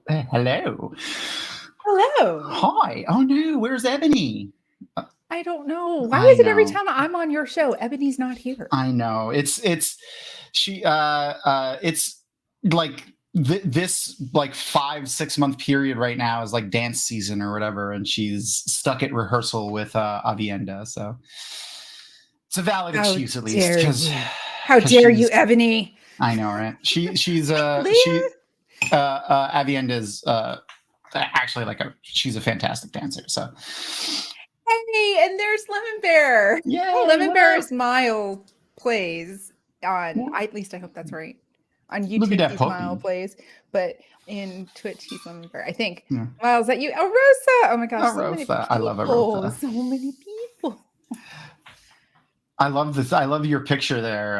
Hello. Hello. Hi. Oh no, where's Ebony? I don't know. Why I is it every know. time I'm on your show, Ebony's not here? I know. It's like this like 5-6 month period right now is like dance season or whatever, and she's stuck at rehearsal with Avienda. So it's a valid How excuse at least, dare because you? How dare you, she's Ebony? I know, right? She's Leah? Avienda's actually she's a fantastic dancer. So Hey, and there's Lemon Bear. Oh, yay, Lemon what Bear up? is Smile plays on, at least I hope that's right. On Look at YouTube, that he's Smile puppy. plays, but in Twitch, he's Lemon Bear. I think. Yeah. Miles, that you? Oh, Rosa. Oh my gosh, so many Arosa. I love people. Arosa. So many people. I love this. I love your picture there,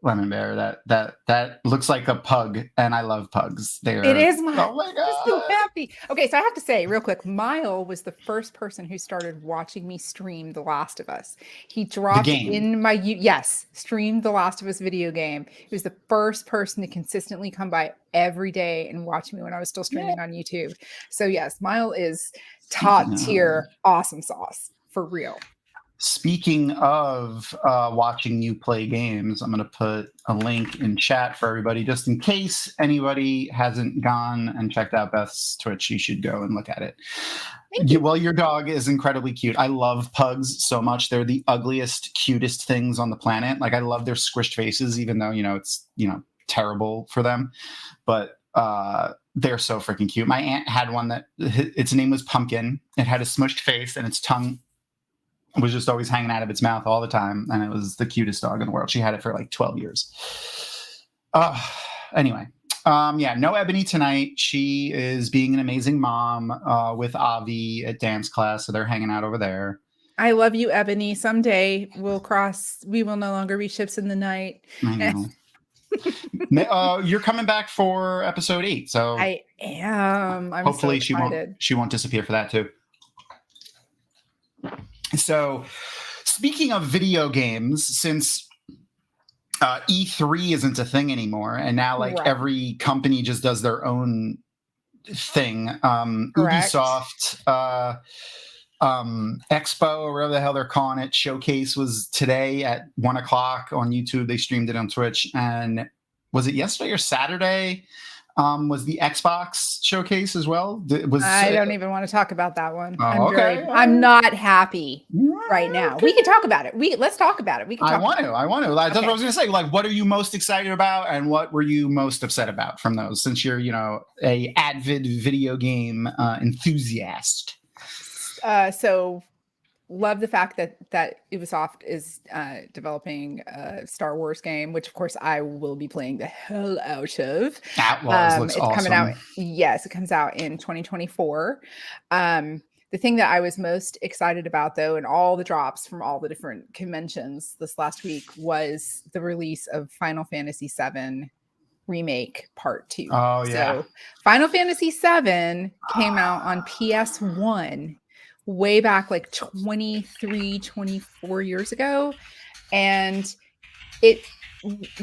Lemon Bear. That looks like a pug, and I love pugs. It They're is my oh my I'm so god. happy. Okay, so I have to say real quick, Mile was the first person who started watching me stream The Last of Us. He The dropped game. in my streamed The Last of Us video game. He was the first person to consistently come by every day and watch me when I was still Yeah. streaming on YouTube. So yes, Mile is top Speaking of, tier awesome sauce for real. speaking of watching you play games, I'm going to put a link in chat for everybody, just in case anybody hasn't gone and checked out Beth's Twitch. You should go and look at it. Thank you. Well, your dog is incredibly cute. I love pugs so much. They're the ugliest, cutest things on the planet. Like, I love their squished faces, even though, it's, terrible for them. But they're so freaking cute. My aunt had one that its name was Pumpkin. It had a smushed face, and its tongue was just always hanging out of its mouth all the time. And it was the cutest dog in the world. She had it for like 12 years. Anyway. No Ebony tonight. She is being an amazing mom with Avi at dance class, so they're hanging out over there. I love you, Ebony. Someday we will no longer be ships in the night. I know. You're coming back for episode 8, so I am. I'm hopefully so excited. she won't disappear for that too. So, speaking of video games, since E3 isn't a thing anymore, and now Right. every company just does their own thing. Ubisoft Expo, or whatever the hell they're calling it, showcase was today at 1:00 on YouTube. They streamed it on Twitch, and was it yesterday or Saturday? Was the Xbox showcase as well? I don't even want to talk about that one. Oh, I'm not happy right now. Okay. We can talk about it. Let's talk about it. I want to. That's what I was going to say. Like, what are you most excited about, and what were you most upset about from those? Since you're, a avid video game enthusiast. So love the fact that Ubisoft is developing a Star Wars game, which of course I will be playing the hell out of. Outlaws looks awesome. Coming out. Yes, it comes out in 2024. The thing that I was most excited about, though, and all the drops from all the different conventions this last week, was the release of Final Fantasy VII Remake Part 2. Oh, yeah. So Final Fantasy VII came out on PS1 way back like 23, 24 years ago. And it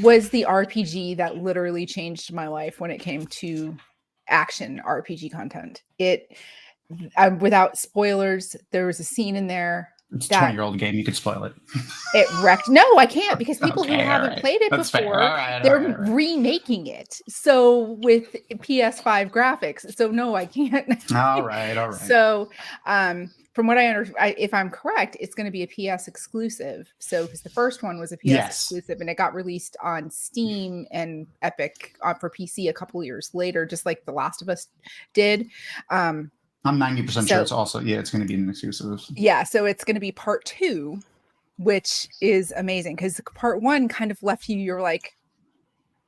was the RPG that literally changed my life when it came to action RPG content. Without spoilers, there was a scene in there. It's a 20-year-old game. You could spoil it. It wrecked. No, I can't, because people who haven't played it That's before, right. they're remaking it. So with PS5 graphics. So no, I can't. All right. So from what I understand, if I'm correct, it's going to be a PS exclusive. So because the first one was a PS exclusive, and it got released on Steam and Epic for PC a couple years later, just like The Last of Us did. I'm 90% sure it's also, it's going to be an exclusive. Yeah, so it's going to be Part 2, which is amazing, because Part 1 kind of left you're like,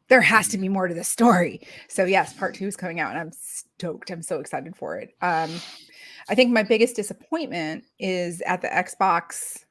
there has to be more to the story. So yes, Part 2 is coming out, and I'm stoked. I'm so excited for it. I think my biggest disappointment is at the Xbox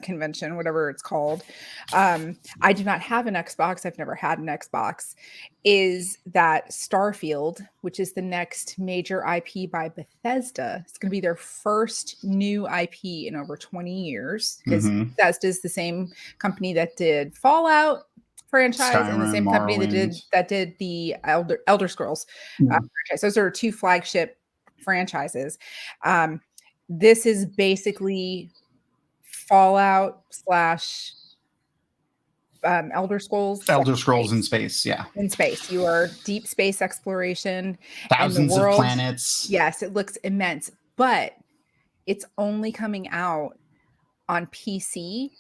convention, whatever it's called. I do not have an Xbox. I've never had an Xbox. Is that Starfield, which is the next major IP by Bethesda. It's going to be their first new IP in over 20 years, because Bethesda is the same company that did Fallout franchise and the Skyrim, same company Morrowind. that did the Elder Scrolls franchise. Those are two flagship franchises. This is basically Fallout slash Elder Scrolls. Elder Scrolls in space, yeah. In space. You are deep space exploration. Thousands and the world, of planets. Yes, it looks immense, but it's only coming out on PC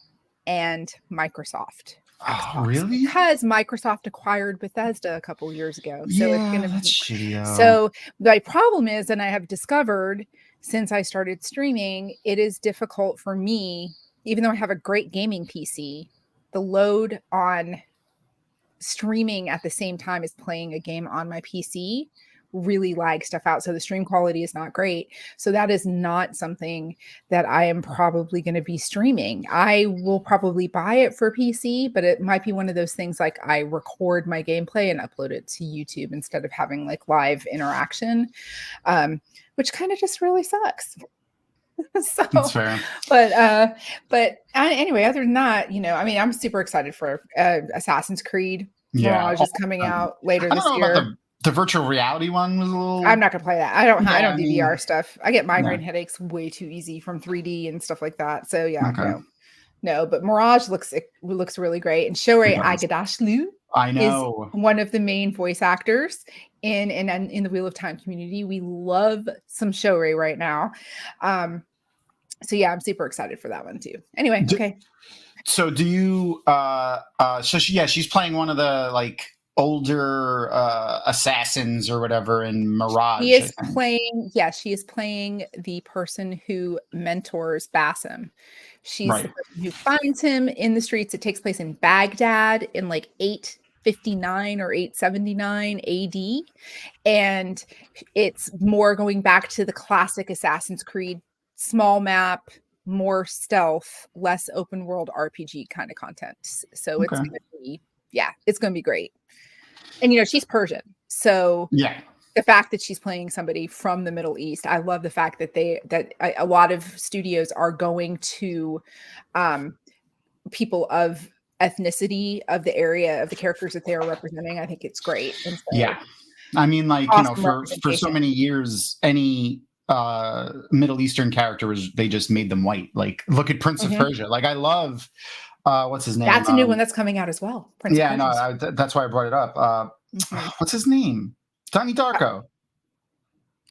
and Microsoft. Oh, Xbox, really? Because Microsoft acquired Bethesda a couple years ago. So it's going to that's shitty. So my problem is, and I have discovered since I started streaming, it is difficult for me, even though I have a great gaming PC, the load on streaming at the same time as playing a game on my PC really lag stuff out. So the stream quality is not great. So that is not something that I am probably going to be streaming. I will probably buy it for PC, but it might be one of those things like I record my gameplay and upload it to YouTube instead of having like live interaction, which kind of just really sucks. So, that's fair. But anyway, other than that, I mean, I'm super excited for Assassin's Creed. Mirage is coming out later this year. The virtual reality one was a little. I'm not gonna play that. I don't do VR stuff. I get migraine headaches way too easy from 3D and stuff like that. So yeah, no. But Mirage looks really great, and Shohei Agudashlu is one of the main voice actors in the Wheel of Time community. We love some Shohei right now. So yeah, I'm super excited for that one too. Anyway, okay. So do you? She's playing one of the like older assassins or whatever in Mirage. She is playing the person who mentors Basim. She's the person who finds him in the streets. It takes place in Baghdad in like 859 or 879 AD. And it's more going back to the classic Assassin's Creed, small map, more stealth, less open world RPG kind of content. So it's going to be great. And she's Persian, so the fact that she's playing somebody from the Middle East, I love the fact that a lot of studios are going to people of ethnicity of the area of the characters that they are representing. I think it's great. And so, I mean, like awesome for so many years, any Middle Eastern characters, they just made them white. Like, look at Prince of Persia. Like, I love. What's his name? That's a new one that's coming out as well. That's why I brought it up. What's his name? Donnie Darko.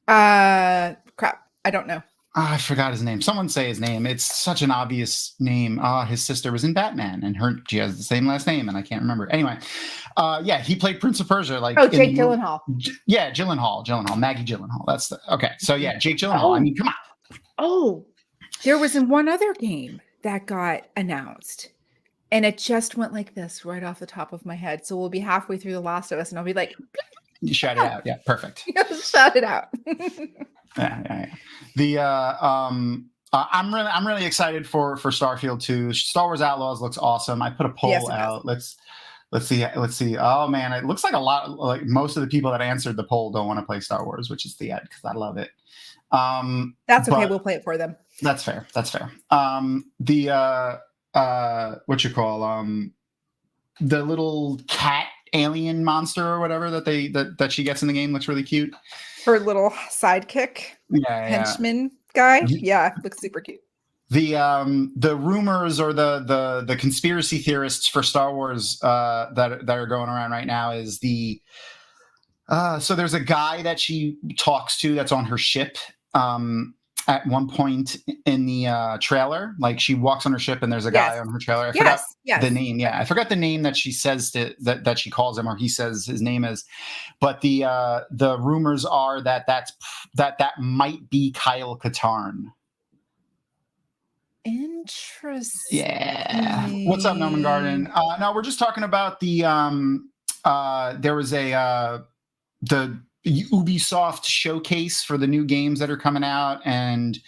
Crap. I don't know. I forgot his name. Someone say his name. It's such an obvious name. His sister was in Batman, and she has the same last name, and I can't remember. Anyway, he played Prince of Persia. Like, Jake Gyllenhaal. Gyllenhaal. Maggie Gyllenhaal. That's okay. So Jake Gyllenhaal. I mean, come on. Oh, there was one other game that got announced. And it just went like this right off the top of my head. So we'll be halfway through The Last of Us, and I'll be like, "You shout it out, yeah, perfect." Shout it out. Yeah. I'm really excited for Starfield 2. Star Wars Outlaws looks awesome. I put a poll out. Let's see. Oh man, it looks like a lot. Like most of the people that answered the poll don't want to play Star Wars, which is the end because I love it. That's okay. We'll play it for them. That's fair. The little cat alien monster or whatever that she gets in the game looks really cute. Her little sidekick, henchman guy. Yeah, looks super cute. The rumors or the conspiracy theorists for Star Wars that are going around right now is so there's a guy that she talks to that's on her ship. At one point in the trailer, like she walks on her ship and there's a guy on her trailer. I forgot the name. Yeah, I forgot the name that she says that she calls him or he says his name is. But the rumors are that that might be Kyle Katarn. Interesting. Yeah. What's up, Noman Garden? No, we're just talking about the there was the Ubisoft showcase for the new games that are coming out, and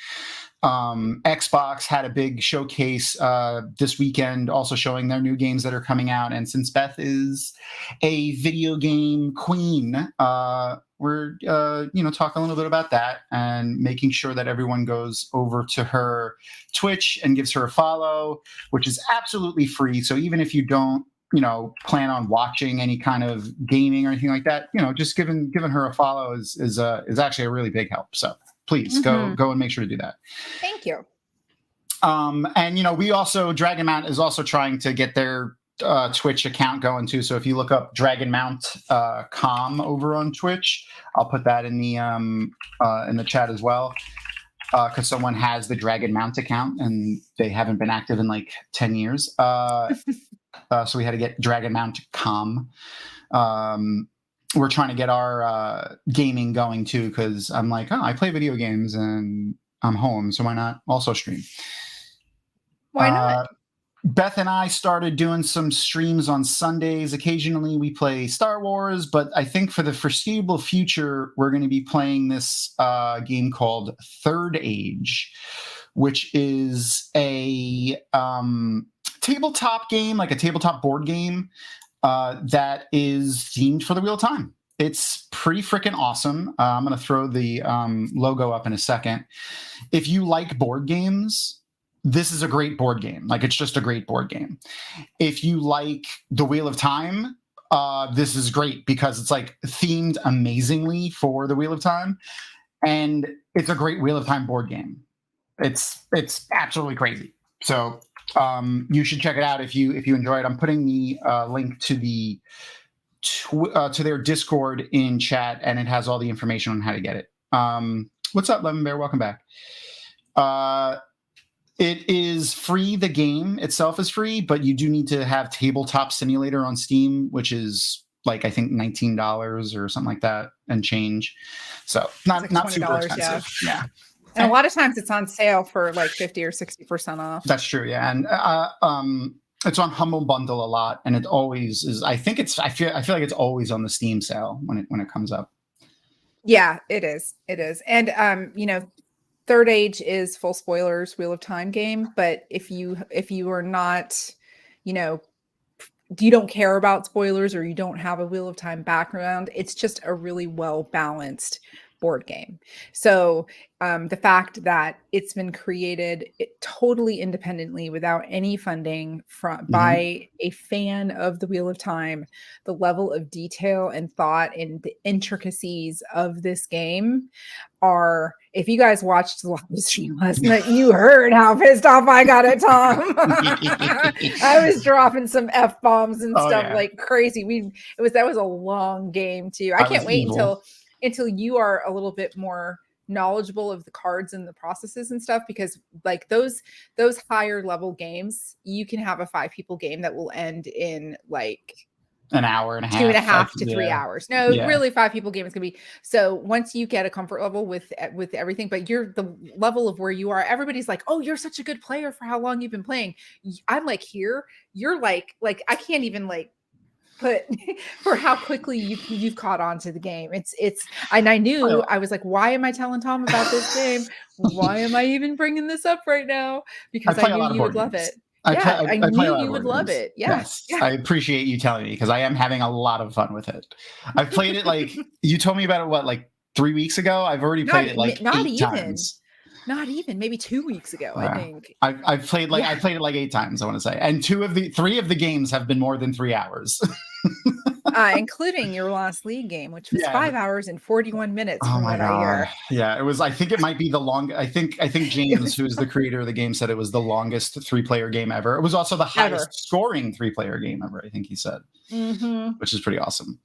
Xbox had a big showcase this weekend also showing their new games that are coming out. And since Beth is a video game queen, we're talking a little bit about that and making sure that everyone goes over to her Twitch and gives her a follow, which is absolutely free. So even if you don't plan on watching any kind of gaming or anything like that, just giving her a follow is actually a really big help. So please go and make sure to do that. Thank you. And we also, Dragon Mount is also trying to get their Twitch account going too. So if you look up Dragon Mount com over on Twitch, I'll put that in the chat as well. Because someone has the Dragon Mount account and they haven't been active in like 10 years. So we had to get Dragon Mount com. We're trying to get our gaming going too, because I'm like, I play video games and I'm home, so why not also stream? Why not? Beth and I started doing some streams on Sundays. Occasionally we play Star Wars, but I think for the foreseeable future, we're going to be playing this game called Third Age, which is a tabletop game, like a tabletop board game that is themed for the Wheel of Time. It's pretty freaking awesome. I'm going to throw the logo up in a second. If you like board games, this is a great board game. Like, it's just a great board game. If you like the Wheel of Time, this is great because it's like themed amazingly for the Wheel of Time, and it's a great Wheel of Time board game. It's absolutely crazy. So you should check it out if you enjoy it. I'm putting the link to to their Discord in chat, and it has all the information on how to get it. What's up, Lemon Bear? Welcome back. It is free. The game itself is free, but you do need to have Tabletop Simulator on Steam, which is like, I think $19 or something like that and change. So not super expensive. Yeah. And a lot of times it's on sale for like 50 or 60% off. That's true. Yeah. And it's on Humble Bundle a lot, and it always is. I feel like it's always on the Steam sale when it comes up. Yeah, it is. It is. And Third Age is, full spoilers, Wheel of Time game. But if you are not, you don't care about spoilers, or you don't have a Wheel of Time background, it's just a really well balanced board game. So the fact that it's been created totally independently without any funding by a fan of the Wheel of Time, the level of detail and thought and the intricacies of this game are, if you guys watched the live stream last night, you heard how pissed off I got at Tom. I was dropping some F-bombs and stuff like crazy. That was a long game too. I can't wait until you are a little bit more knowledgeable of the cards and the processes and stuff, because like those higher level games, you can have a 5 people game that will end in like an hour and a half, 2.5 to 3 hours. No, really 5 people game is gonna be. So once you get a comfort level with everything, but you're the level of where you are, everybody's like, oh, you're such a good player for how long you've been playing. I'm like, here, you're like I can't even like put for how quickly you've caught on to the game. It's and I knew, I was like, why am I telling Tom about this game? Why am I even bringing this up right now? Because I knew you would love it. I knew you would love it. Yes. I appreciate you telling me, because I am having a lot of fun with it. I've played it like you told me about it, like 3 weeks ago? I've already played it like 8 times. Not even, maybe 2 weeks ago, I think. I've played like I played it like 8 times, I want to say. And 3 of the games have been more than 3 hours. Including your last league game, which was 5 hours and 41 minutes from what I hear. Yeah, it was. I think it might be the longest. I think James, who's the creator of the game, said it was the longest 3-player game ever. It was also the highest scoring 3-player game ever, I think he said, which is pretty awesome.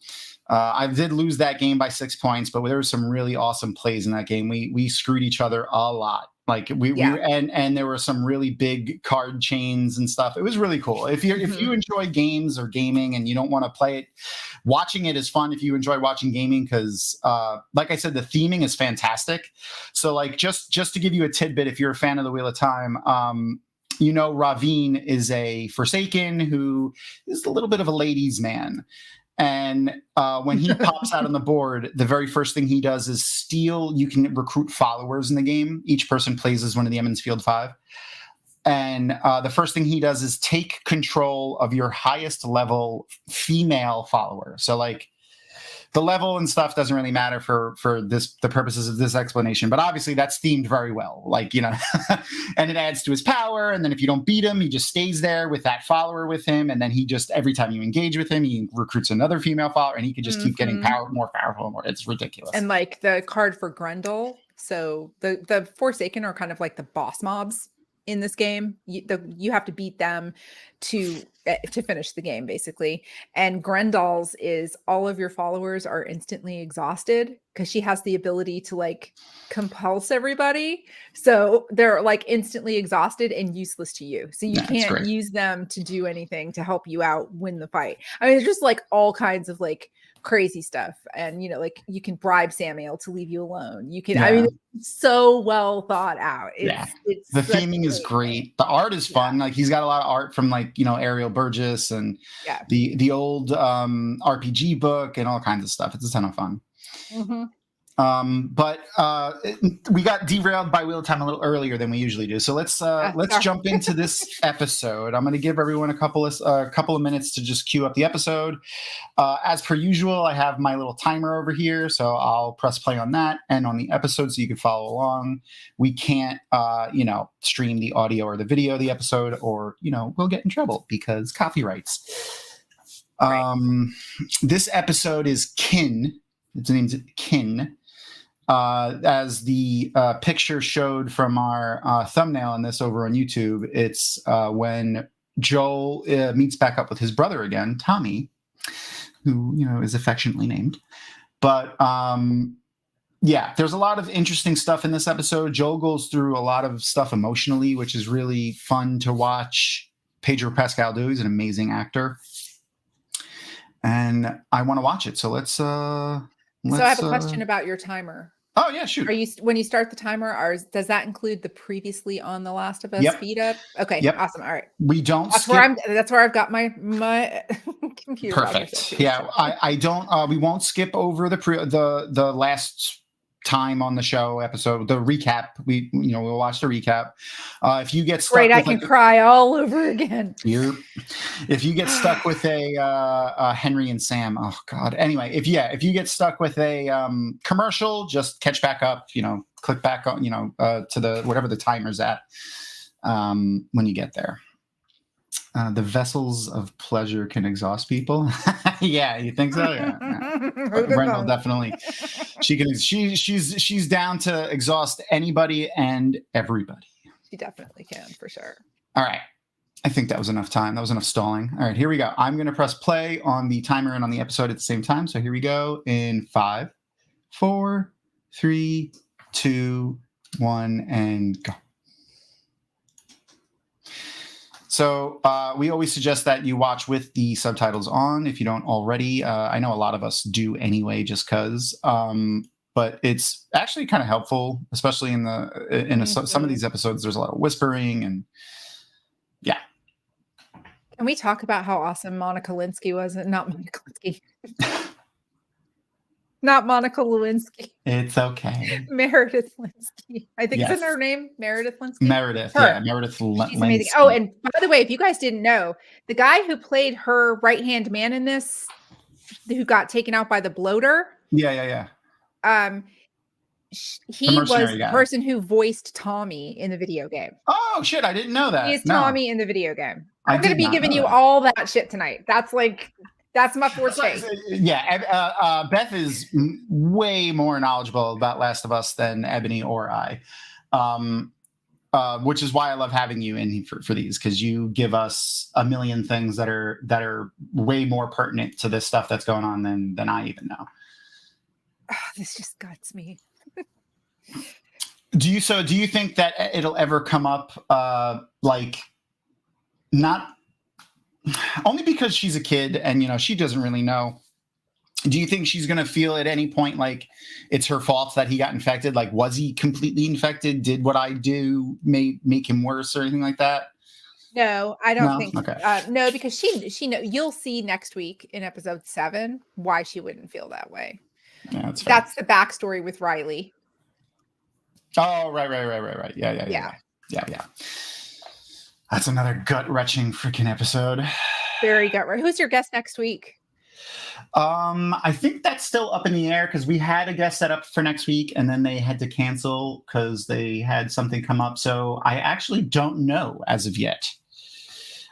I did lose that game by 6 points, but there were some really awesome plays in that game. We screwed each other a lot. Like and there were some really big card chains and stuff. It was really cool. If you enjoy games or gaming and you don't want to play it, watching it is fun. If you enjoy watching gaming, because like I said, the theming is fantastic. So like just to give you a tidbit, if you're a fan of the Wheel of Time, Ravine is a Forsaken who is a little bit of a ladies' man. And when he pops out on the board, the very first thing he does is steal. You can recruit followers in the game. Each person plays as one of the Emmonsfield 5. And the first thing he does is take control of your highest level female follower. So like the level and stuff doesn't really matter for the purposes of this explanation, but obviously that's themed very well, like, you know. And it adds to his power, and then if you don't beat him, he just stays there with that follower with him, and then he just, every time you engage with him, he recruits another female follower, and he can just keep getting more powerful, more. It's ridiculous. And like the card for Grendel, so the Forsaken are kind of like the boss mobs in this game. You have to beat them to finish the game, basically. And Grendel's is all of your followers are instantly exhausted because she has the ability to like compulse everybody. So they're like instantly exhausted and useless to you. So you can't use them to do anything to help you out win the fight. I mean, it's just like all kinds of like crazy stuff. And, you know, like you can bribe Samuel to leave you alone. You can, I mean, it's so well thought out. It's the theming is great. The art is fun. Like he's got a lot of art from like, you know, Ariel Burgess and the old RPG book and all kinds of stuff. It's a ton of fun. But we got derailed by Wheel of Time a little earlier than we usually do. So let's jump into this episode. I'm going to give everyone a couple of minutes to just queue up the episode. As per usual, I have my little timer over here, so I'll press play on that and on the episode so you can follow along. We can't, you know, stream the audio or the video of the episode, or, you know, we'll get in trouble because copyrights. This episode is Kin. Its name's Kin. As the picture showed from our thumbnail on this over on YouTube, it's when Joel meets back up with his brother again, Tommy, who, you know, is affectionately named. But yeah, there's a lot of interesting stuff in this episode. Joel goes through a lot of stuff emotionally, which is really fun to watch Pedro Pascal do. He's an amazing actor. And I want to watch it. So let's so I have a question about your timer. Oh yeah, shoot. Are you, when you start the timer, does that include the previously on The Last of Us speed up? Okay, awesome. All right. We don't. That's where I've got my computer. Perfect. Yeah, I don't. We won't skip over the last time on the show episode, the recap. We'll watch the recap. If you get stuck, I can cry all over again. If you get stuck with a Henry and Sam, oh god. Anyway, if you get stuck with a commercial, just catch back up. You know, click back on. You know, to the whatever the timer's at when you get there. The vessels of pleasure can exhaust people. Yeah, you think so? Yeah. Brendel definitely. She's down to exhaust anybody and everybody. She definitely can, for sure. All right. I think that was enough time. That was enough stalling. All right, here we go. I'm going to press play on the timer and on the episode at the same time. So here we go in 5, 4, 3, 2, 1, and go. So we always suggest that you watch with the subtitles on if you don't already. I know a lot of us do anyway, just because. But it's actually kind of helpful, especially in some of these episodes. There's a lot of whispering and yeah. Can we talk about how awesome Monica Lewinsky was? Not Monica Lewinsky. Not Monica Lewinsky. It's okay. Meredith Linsky. I think it's her name. Meredith Linsky. Meredith. Yeah, Meredith Linsky. She's amazing. Oh, and by the way, if you guys didn't know, the guy who played her right-hand man in this, who got taken out by the bloater. Yeah. He was the person who voiced Tommy in the video game. Oh shit! I didn't know that. He is Tommy in the video game. I'm going to be giving you all that shit tonight. That's my forte. Yeah, Beth is way more knowledgeable about Last of Us than Ebony or I, which is why I love having you in for these, because you give us a million things that are way more pertinent to this stuff that's going on than I even know. Oh, this just guts me. Do you think that it'll ever come up, like, not only because she's a kid and she doesn't really know? Do you think she's going to feel at any point like it's her fault that he got infected? Like, was he completely infected? Did what I do make him worse or anything like that? No, I don't think. Okay. No, because she know. You'll see next week in episode 7 why she wouldn't feel that way. Yeah, that's the backstory with Riley. Oh, right. Yeah. That's another gut-wrenching freaking episode. Very gut-wrenching. Who's your guest next week? I think that's still up in the air because we had a guest set up for next week and then they had to cancel because they had something come up. So I actually don't know as of yet.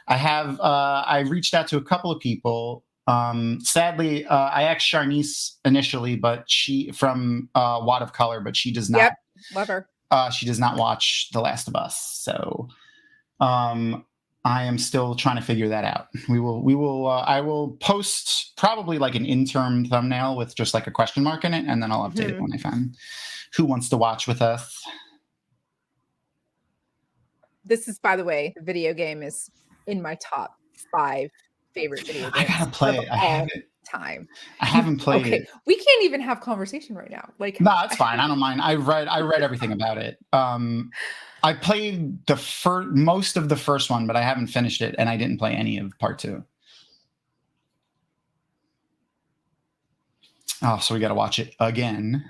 I reached out to a couple of people. Sadly, I asked Charnice initially, but she from Watt of Color, but she does not. Yep, love her. She does not watch The Last of Us. So I am still trying to figure that out. We will. I will post probably like an interim thumbnail with just like a question mark in it, and then I'll update it when I find who wants to watch with us. This is, by the way, the video game is in my top 5 favorite video games. I gotta play it. I haven't. Time. I haven't played it. We can't even have conversation right now. Like, no, it's fine. I don't mind. I read everything about it. I played most of the first one, but I haven't finished it, and I didn't play any of part 2. Oh, so we got to watch it again.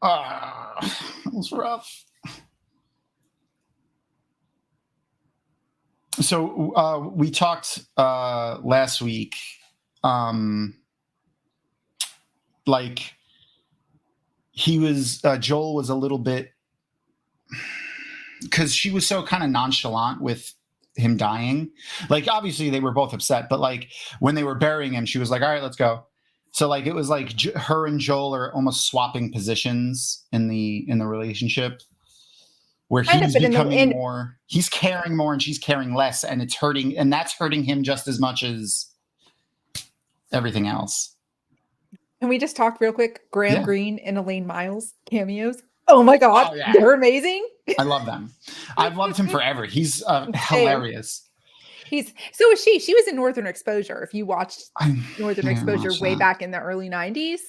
It was rough. So we talked last week, like Joel was a little bit, because she was so kind of nonchalant with him dying. Like obviously they were both upset, but like when they were burying him, she was like, "All right, let's go." So like it was like her and Joel are almost swapping positions in the relationship, where he's becoming more, he's caring more and she's caring less, and it's hurting, and that's hurting him just as much as everything else. Can we just talk real quick? Graham Greene and Elaine Miles cameos. Oh my God, they're amazing. I love them. I've loved him forever. He's hilarious. So is she. She was in Northern Exposure. If you watched Northern Exposure way back in the early 90s,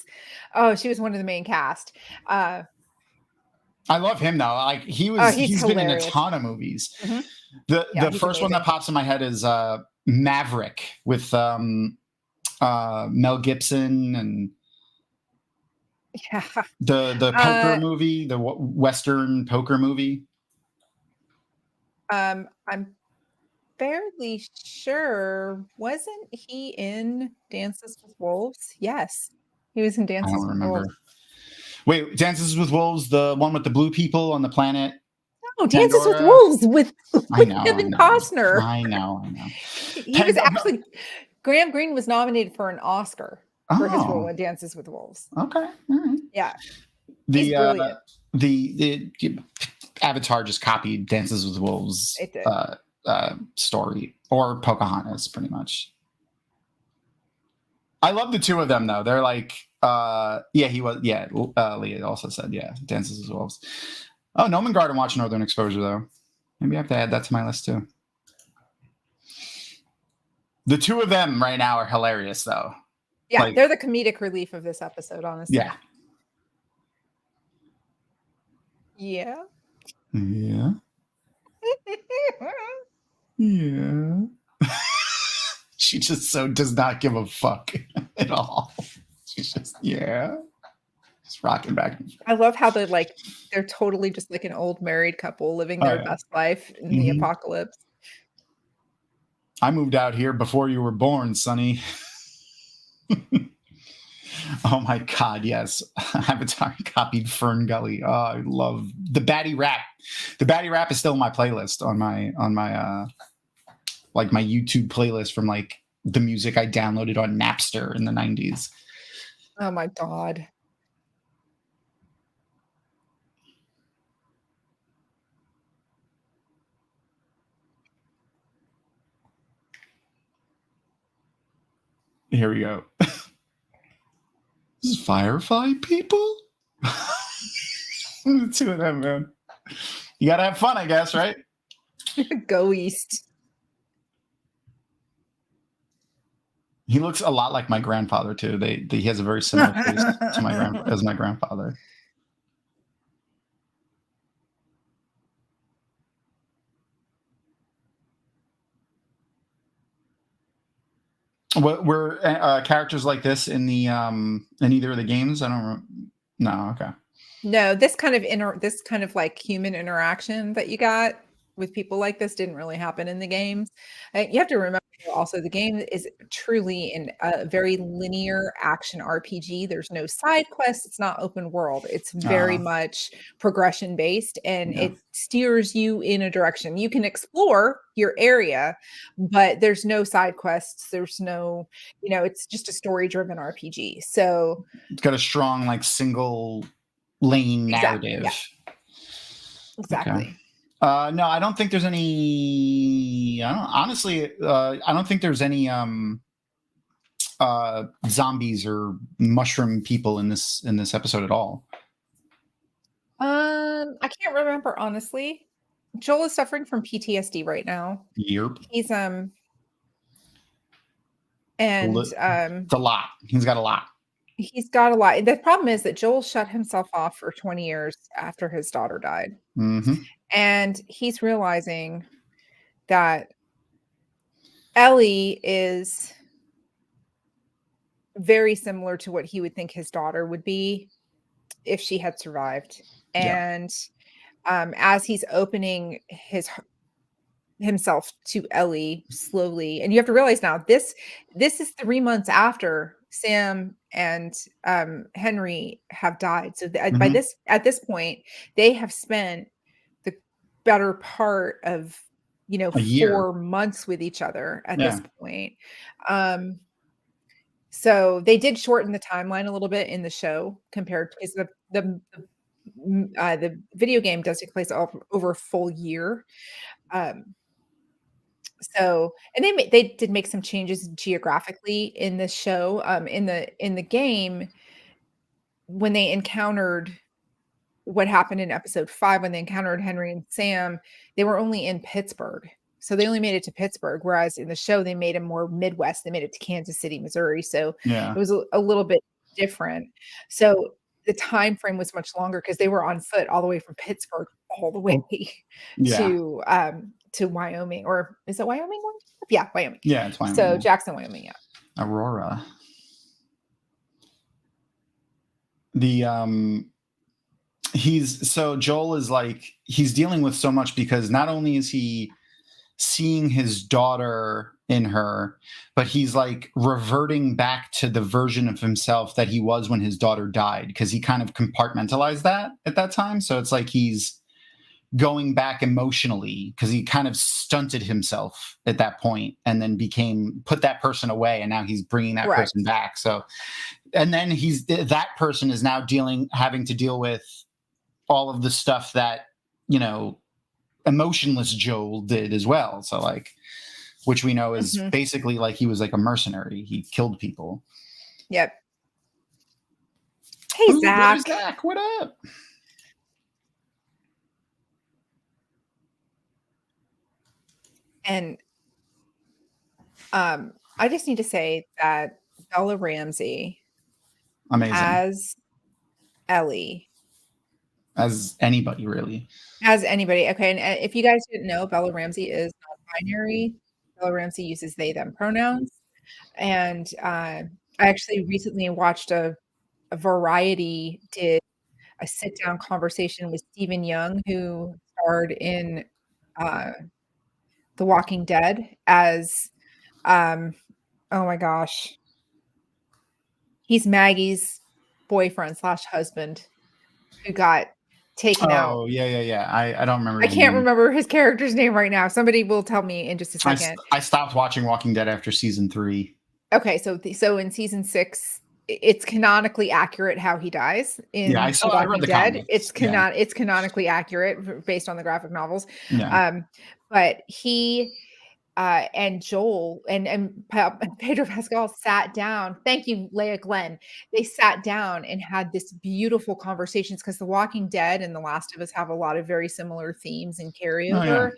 oh, she was one of the main cast. I love him though. Like he's been in a ton of movies. Mm-hmm. The first one that pops in my head is Maverick with Mel Gibson and the poker movie, the Western poker movie. I'm fairly sure, wasn't he in Dances with Wolves? Yes, he was in Dances with Wolves. Wait, Dances with Wolves, the one with the blue people on the planet? No, Dances with Wolves with Kevin Costner. I know. He was actually, Graham Greene was nominated for an Oscar for his role in Dances with Wolves. Okay. All right. Yeah. He's brilliant. The Avatar just copied Dances with Wolves story, or Pocahontas, pretty much. I love the two of them though. They're like, he was. Yeah, Leah also said, Dances with Wolves. Oh, Noman Garden watched Northern Exposure though. Maybe I have to add that to my list too. The two of them right now are hilarious though. Yeah, they're the comedic relief of this episode, honestly. Yeah. Yeah. Yeah. Yeah. She just so does not give a fuck at all. She's just just rocking back. I love how they're totally just like an old married couple living their best life in the apocalypse. I moved out here before you were born, Sonny. Oh my God, yes. Avatar copied Fern Gully. Oh, I love the Batty Rap. The Batty Rap is still in my playlist on my my YouTube playlist from like the music I downloaded on Napster in the 90s. Oh my God. Here we go. This is Firefly people? The two of them, man. You gotta have fun, I guess, right? Go East. He looks a lot like my grandfather too. He has a very similar face to my grandfather. What were characters like this in the in either of the games? I don't remember. No, okay. No, this kind of like human interaction that you got with people like this didn't really happen in the games. You have to remember also the game is truly a very linear action RPG. There's no side quests. It's not open world. It's very much progression based, and it steers you in a direction. You can explore your area, but there's no side quests. There's no, it's just a story driven RPG. So it's got a strong like single lane narrative. Exactly. Okay. No, I don't think there's any. I don't think there's any zombies or mushroom people in this episode at all. I can't remember honestly. Joel is suffering from PTSD right now. Yep. He's and it's a lot. He's got a lot. He's got a lot. The problem is that Joel shut himself off for 20 years after his daughter died. Mm-hmm. And he's realizing that Ellie is very similar to what he would think his daughter would be if she had survived. And as he's opening himself to Ellie slowly, and you have to realize now this is 3 months after Sam and Henry have died. So at this point, they have spent the better part of 4 months with each other at this point. So they did shorten the timeline a little bit in the show compared to the video game does take place over a full year. So, and they did make some changes geographically in the show. In the game, when they encountered what happened in episode 5, when they encountered Henry and Sam, they were only in Pittsburgh. So they only made it to Pittsburgh, whereas in the show they made it more Midwest. They made it to Kansas City, Missouri. So it was a little bit different. So the time frame was much longer because they were on foot all the way from Pittsburgh all the way to Wyoming, or is it Wyoming? Yeah, Wyoming. Yeah, it's Wyoming. So Jackson, Wyoming. Yeah. Aurora. Joel is like, he's dealing with so much because not only is he seeing his daughter in her, but he's like reverting back to the version of himself that he was when his daughter died, because he kind of compartmentalized that at that time. So it's like he's going back emotionally because he kind of stunted himself at that point and then put that person away, and now he's bringing that person back. So, and then that person is now having to deal with all of the stuff that emotionless Joel did as well. So like, which we know is basically like he was like a mercenary. He killed people. Yep. Hey, Zach. Zach, what up? And I just need to say that Bella Ramsey, amazing as Ellie, as anybody, really. As anybody. Okay, and if you guys didn't know, Bella Ramsey is non-binary. Bella Ramsey uses they them pronouns, and I actually recently watched a Variety did a sit-down conversation with Stephen Young, who starred in The Walking Dead as oh my gosh, he's Maggie's boyfriend / husband who got taken out. Oh yeah. I don't remember. I can't remember his character's name right now. Somebody will tell me in just a second. I stopped watching Walking Dead after season 3. Okay, so in season 6, it's canonically accurate how he dies in I read the Dead. comics. It's canonically accurate based on the graphic novels. Yeah. But he and Joel and Pedro Pascal sat down. Thank you, Leah Glenn. They sat down and had this beautiful conversations, because The Walking Dead and The Last of Us have a lot of very similar themes and carryover.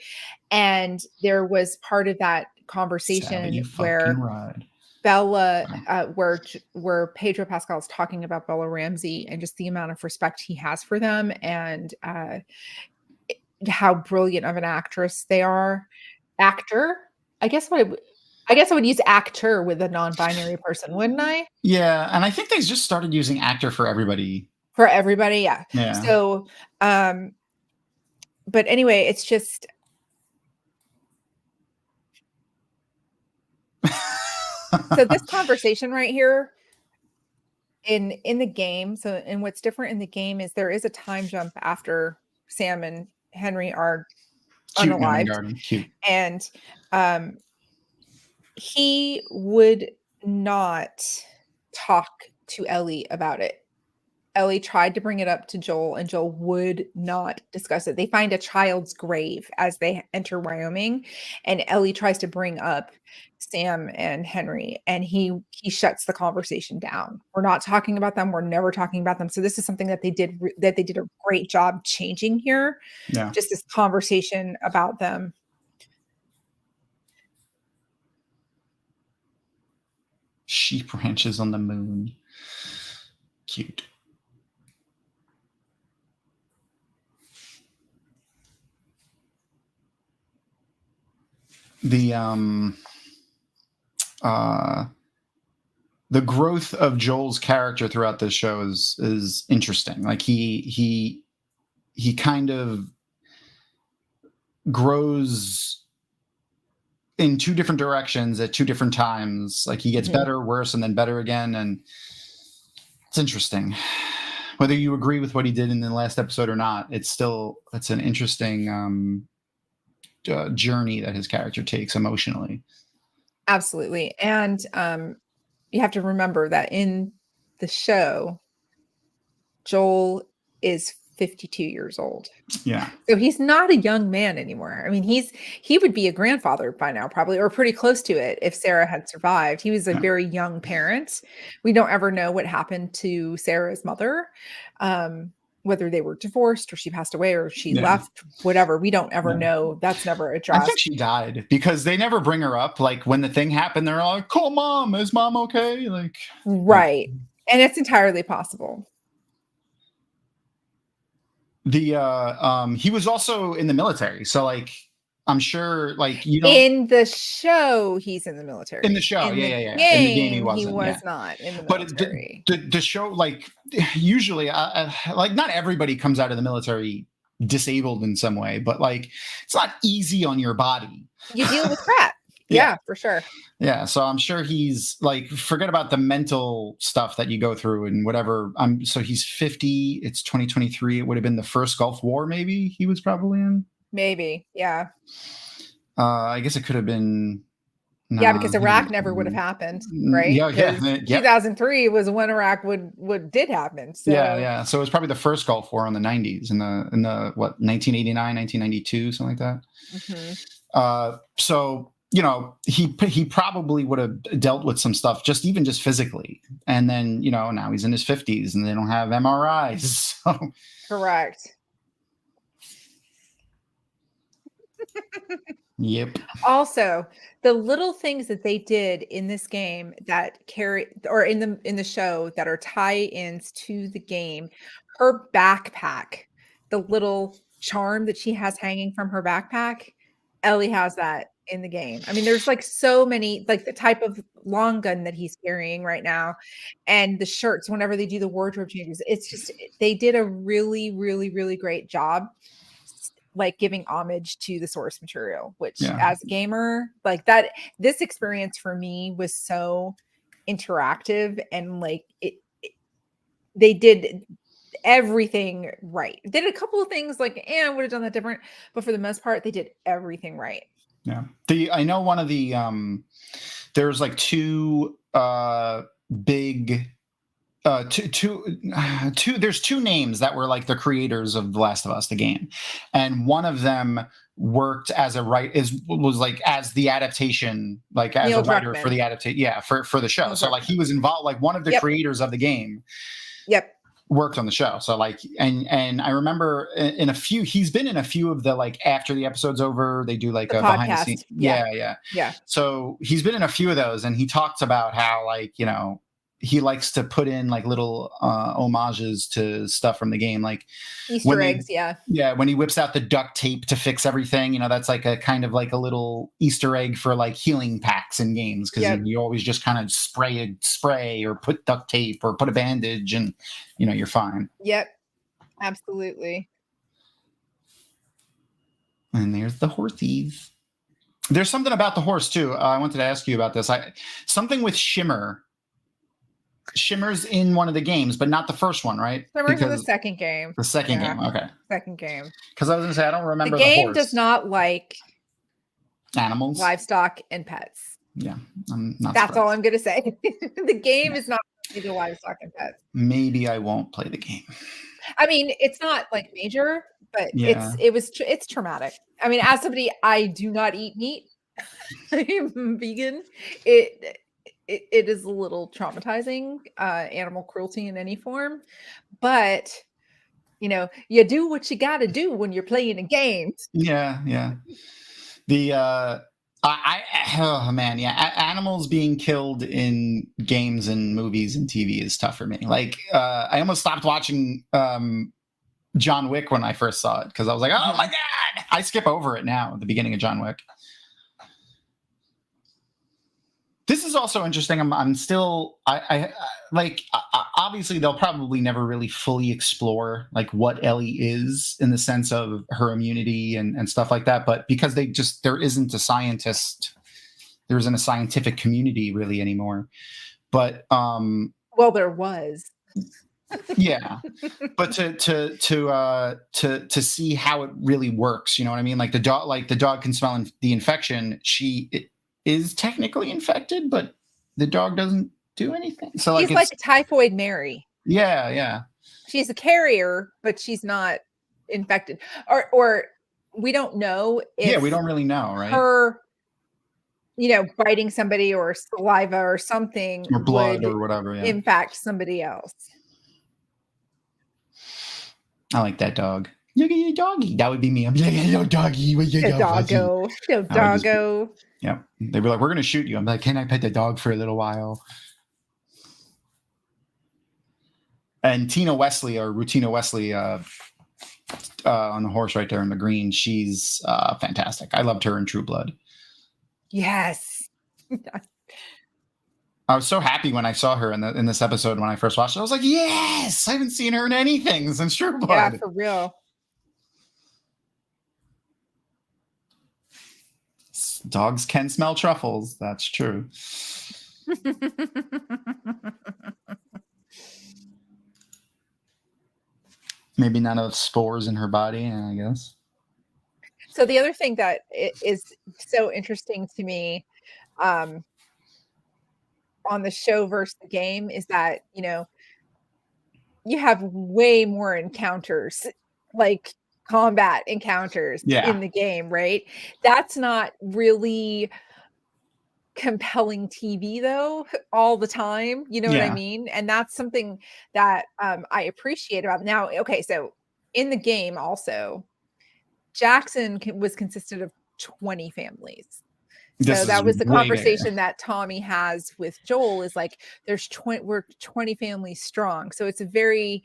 And there was part of that conversation where Bella, where Pedro Pascal is talking about Bella Ramsey and just the amount of respect he has for them, and how brilliant of an actress they are. Actor, I guess I would use actor with a non-binary person, wouldn't I? Yeah, and I think they just started using actor for everybody. For everybody, yeah. Yeah. So, but anyway, it's just So this conversation right here in the game, and what's different in the game is there is a time jump after Sam and Henry are Cute knowing unalived, garden. Cute. and he would not talk to Ellie about it. Ellie tried to bring it up to Joel, and Joel would not discuss it. They find a child's grave as they enter Wyoming, and Ellie tries to bring up Sam and Henry, and he shuts the conversation down. We're not talking about them. We're never talking about them. So this is something that they did a great job changing here. Yeah. Just this conversation about them. Sheep ranches on the moon. Cute. The growth of Joel's character throughout this show is interesting. Like he kind of grows in two different directions at two different times. Like he gets better, worse, and then better again, and it's interesting. Whether you agree with what he did in the last episode or not, it's an interesting journey that his character takes emotionally. Absolutely. And you have to remember that in the show, Joel is 52 years old. Yeah. So he's not a young man anymore. I mean, he would be a grandfather by now, probably, or pretty close to it if Sarah had survived. He was a very young parent. We don't ever know what happened to Sarah's mother, whether they were divorced or she passed away or she left, whatever. We don't ever know. That's never addressed. I think she died because they never bring her up. Like when the thing happened, they're like, "Call mom. Is mom okay?" Like, right. And it's entirely possible. He was also in the military, so like I'm sure like in the show he's in the military. In the show, yeah. In the game he wasn't. He was not in the military. But the show, like usually, like not everybody comes out of the military disabled in some way, but like it's not easy on your body. You deal with crap. Yeah, for sure. Yeah, so I'm sure he's like, forget about the mental stuff that you go through and whatever. So he's 50. It's 2023. It would have been the first Gulf War, maybe he was probably in. Maybe, yeah. I guess it could have been. Yeah, because Iraq never would have happened, right? Yeah. 2003 was when Iraq did happen. So. Yeah. So it was probably the first Gulf War in the 90s, in the what 1989, 1992, something like that. Mm-hmm. So he probably would have dealt with some stuff just physically, and then now he's in his 50s and they don't have MRIs. So. Correct. Yep. Also, the little things that they did in this game that carry, or in the show, that are tie-ins to the game, her backpack, the little charm that she has hanging from her backpack, Ellie has that in the game. I mean, there's like so many, like the type of long gun that he's carrying right now, and the shirts whenever they do the wardrobe changes. It's just, they did a really, really, really great job, like giving homage to the source material, which as a gamer, like that, this experience for me was so interactive, and like they did everything right. They did a couple of things like, I would have done that different, but for the most part, they did everything right. Yeah. I know one of the, there's like two big, there's two names that were like the creators of The Last of Us, the game. And one of them worked as was like as the adaptation, like as Neil a writer Druckmann. For the adaptation. Yeah. For the show. Neil so Druckmann. Like he was involved, like one of the creators of the game. Yep. Worked on the show. So like, and I remember he's been in a few of the, like after the episode's over, they do like a podcast. Behind the scenes. Yeah. So he's been in a few of those, and he talks about how like, he likes to put in like little homages to stuff from the game, like Easter eggs. When he whips out the duct tape to fix everything, that's like a kind of like a little Easter egg for like healing packs in games, because you always just kind of spray or put duct tape or put a bandage and you're fine. Yep, absolutely. And there's the horsies. There's something about the horse too. I wanted to ask you about this. Something with Shimmer. Shimmer's in one of the games, but not the first one, right? Shimmer's in the second game. The second game, okay. Second game. Because I was going to say, I don't remember the game horse. does not like animals, livestock, and pets. Yeah, I'm not. That's surprised. All I'm going to say. The game is not the livestock and pets. Maybe I won't play the game. I mean, it's not like major, but it's traumatic. I mean, as somebody, I do not eat meat. I'm vegan. It is a little traumatizing, animal cruelty in any form, but you know, you do what you got to do when you're playing a game. Yeah. The oh man, yeah, animals being killed in games and movies and TV is tough for me. Like, I almost stopped watching John Wick when I first saw it because I was like, oh my god, I skip over it now at the beginning of John Wick. This is also interesting. I'm still, I like, obviously they'll probably never really fully explore like what Ellie is in the sense of her immunity and stuff like that. But because there isn't a scientific community really anymore. But, well, there was. Yeah, but to see how it really works, you know what I mean? Like the dog can smell the infection. She is technically infected, but the dog doesn't do anything. So like, she's like Typhoid Mary. Yeah. She's a carrier, but she's not infected. Or we don't know if. Yeah, we don't really know, right? Her, you know, biting somebody or saliva or something, or blood or whatever, impact somebody else. I like that dog. Look at your doggy. That would be me. I'm like, hello, doggy. Doggo. Yeah. They were like, we're going to shoot you. I'm like, can I pet the dog for a little while? And Rutina Wesley on the horse right there in the green. She's fantastic. I loved her in True Blood. Yes. I was so happy when I saw her in this episode when I first watched it. I was like, yes, I haven't seen her in anything since True Blood. Yeah, for real. Dogs can smell truffles. That's true. Maybe not of spores in her body, I guess. So the other thing that is so interesting to me on the show versus the game is that, you know, you have way more encounters, like combat encounters in the game, right? That's not really compelling TV though all the time, you know what I mean? And that's something that I appreciate about it. Now, okay, so in the game also, Jackson was consisted of 20 families. So that was the conversation that Tommy has with Joel is like, we're 20 families strong. So it's a very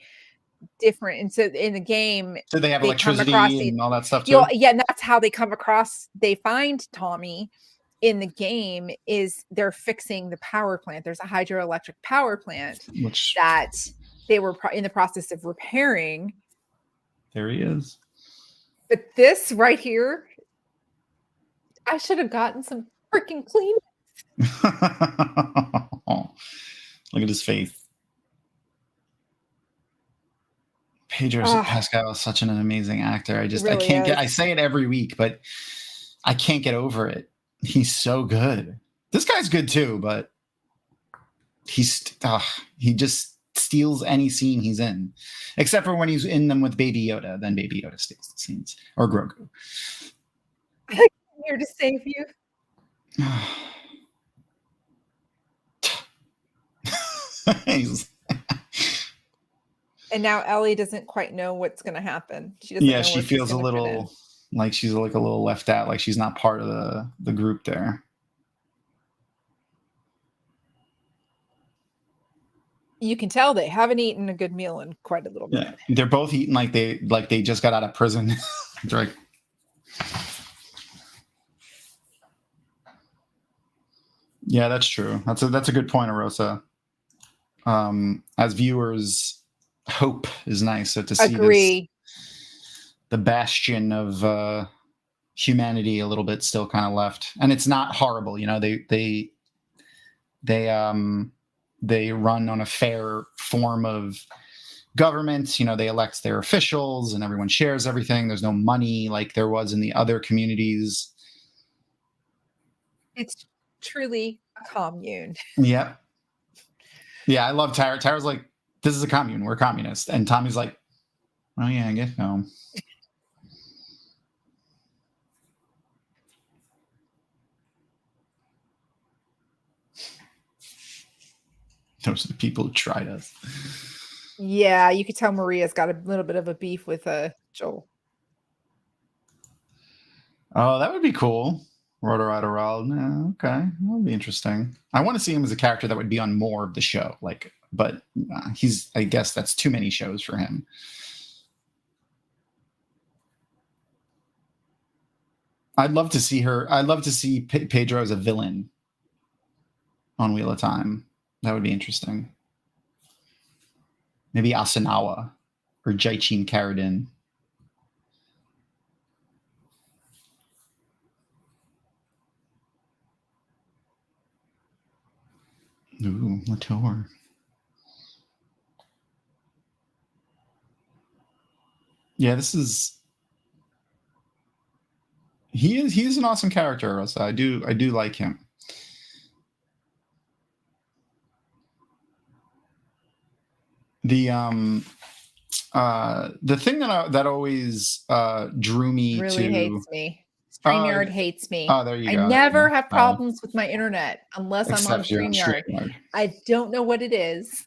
different. And so in the game, so they have electricity and all that stuff too. Yeah, and that's how they come across. They find Tommy in the game is they're fixing the power plant. There's a hydroelectric power plant that they were in the process of repairing. There he is. But this right here, I should have gotten some freaking clean. Look at his face. Pedro Pascal is such an amazing actor. I say it every week, but I can't get over it. He's so good. This guy's good too, but he just steals any scene he's in, except for when he's in them with Baby Yoda. Then Baby Yoda steals the scenes, or Grogu. I'm here to save you. And now Ellie doesn't quite know what's going to happen. She doesn't. Yeah, she feels a little like she's like a little left out, like she's not part of the group there. You can tell they haven't eaten a good meal in quite a little bit. Yeah, they're both eating like they just got out of prison. They're like, yeah, that's true. That's a good point, Arosa. As viewers, hope is nice. So to see the bastion of humanity a little bit still kind of left, and it's not horrible. They run on a fair form of government. They elect their officials, and everyone shares everything. There's no money like there was in the other communities. It's truly a commune. Yeah. Yeah, I love Tara. Tara's like, this is a commune. We're communist. And Tommy's like, oh, yeah, I guess so. Those are the people who tried us. Yeah, you could tell Maria's got a little bit of a beef with Joel. Oh, that would be cool. Rotorado. Yeah, okay, that would be interesting. I want to see him as a character that would be on more of the show. But I guess that's too many shows for him. I'd love to see her. I'd love to see Pedro as a villain on Wheel of Time. That would be interesting. Maybe Asanawa or Jaichin Karadin. Ooh, Latour. Yeah, he's an awesome character. So I do like him. The thing that always drew me really to hates me. StreamYard hates me. Oh, there you go. I never have problems with my internet unless I'm on StreamYard. I don't know what it is.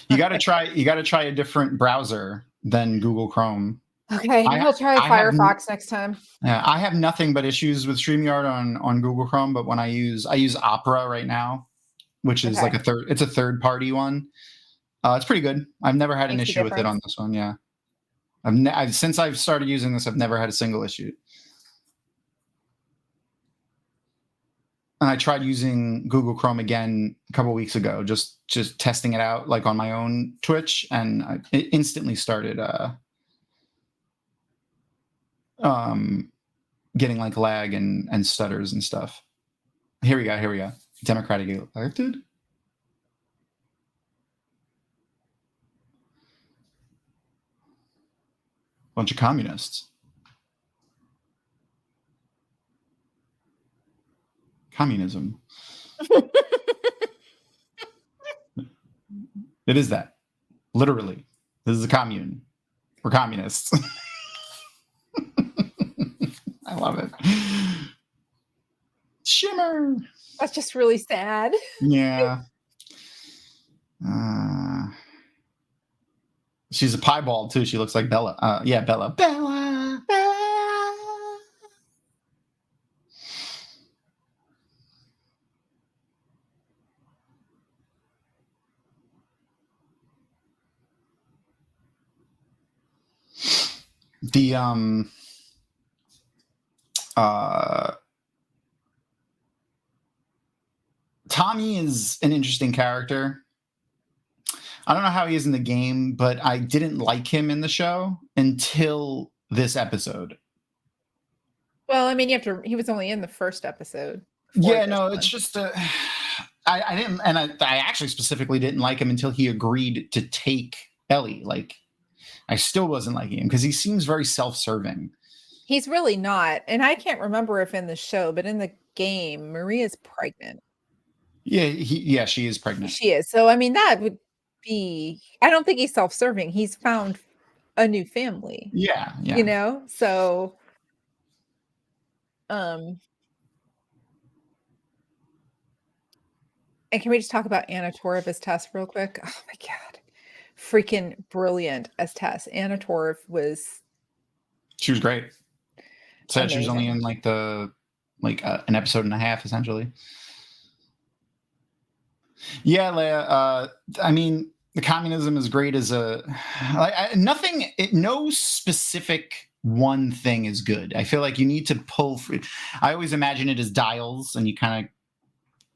You got to try a different browser than Google Chrome. Okay, I'll try Firefox next time. Yeah, I have nothing but issues with StreamYard on Google Chrome, but when I use Opera right now, which is like it's a third party one. It's pretty good. I've never had an issue with it on this one. Yeah, since I've started using this, I've never had a single issue. And I tried using Google Chrome again a couple of weeks ago, just testing it out like on my own Twitch, and it instantly started getting like lag and stutters and stuff. Here we go. Democratic elected. Bunch of communists. Communism. It is that. Literally. This is a commune. We're communists. I love it. Shimmer. That's just really sad. Yeah. She's a piebald too. She looks like Bella. Yeah, Bella. Bella. The Tommy is an interesting character. I don't know how he is in the game, but I didn't like him in the show until this episode. Well, I mean, he was only in the first episode. Yeah, no, it's just I didn't, and I actually specifically didn't like him until he agreed to take Ellie. Like, I still wasn't liking him because he seems very self-serving. He's really not. And I can't remember if in the show, but in the game, Maria's pregnant. Yeah, she is pregnant. She is. So, I mean, that would be, I don't think he's self-serving. He's found a new family. Yeah. You know? So, and can we just talk about Anna Torv as Tess real quick? Oh my God. Freaking brilliant as Tess. Anna Torv she was great. Said amazing. She was only in like an episode and a half essentially. Yeah, Leia. I mean, the communism is great as no specific one thing is good. I feel like you need to pull. I always imagine it as dials, and you kind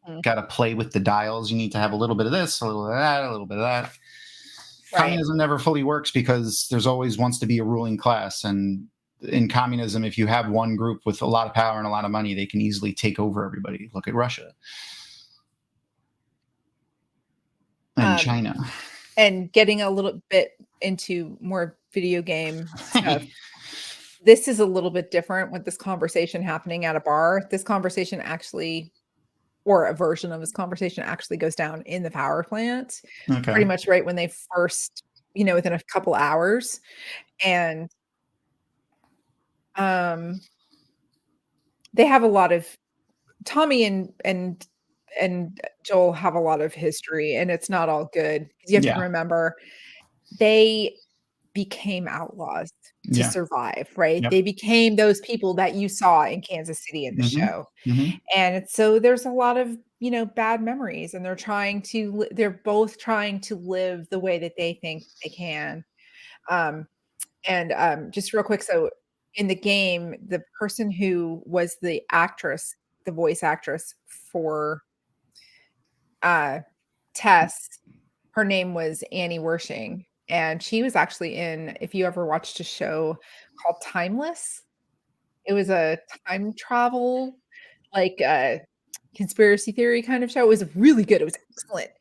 of got to play with the dials. You need to have a little bit of this, a little bit of that, a little bit of that. Right. Communism never fully works because there's always wants to be a ruling class, and in communism, if you have one group with a lot of power and a lot of money, they can easily take over everybody. Look at Russia and China. And getting a little bit into more video game stuff. This is a little bit different with this conversation happening at a bar. This conversation actually, or a version of this conversation actually goes down in the power plant, Okay. pretty much right when they first, within a couple hours. And they have a lot of Tommy and Joel have a lot of history, and it's not all good because you have to remember they became outlaws to survive, right? Yep. They became those people that you saw in Kansas City in the show. And so there's a lot of, bad memories, and they're both trying to live the way that they think they can. Just real quick, so in the game, the person who was the voice actress for Tess, her name was Annie Wershing, and she was actually in, if you ever watched a show called Timeless, it was a time travel, like a conspiracy theory kind of show. It was really good. It was excellent.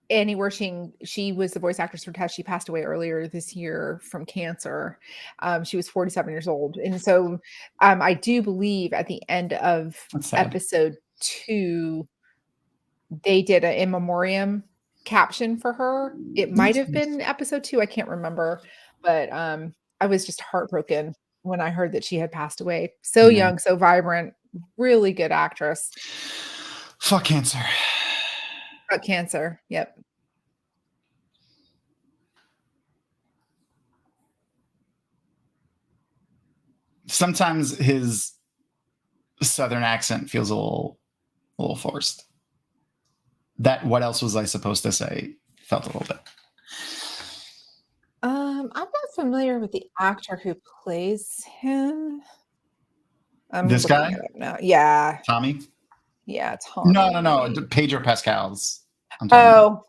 Annie Wershing, she was the voice actress for Tess. She passed away earlier this year from cancer. She was 47 years old. And so I do believe at the end of episode 2, they did an in memoriam caption for her. It might have been episode 2. I can't remember. But I was just heartbroken when I heard that she had passed away. So young, so vibrant, really good actress. Fuck cancer. Fuck cancer. Yep. Sometimes his Southern accent feels a little forced. That what else was I supposed to say? Felt a little bit. I'm not familiar with the actor who plays him. I'm this guy? It up now. Yeah. Tommy? Yeah, Tommy. No. Pedro Pascal's. Oh,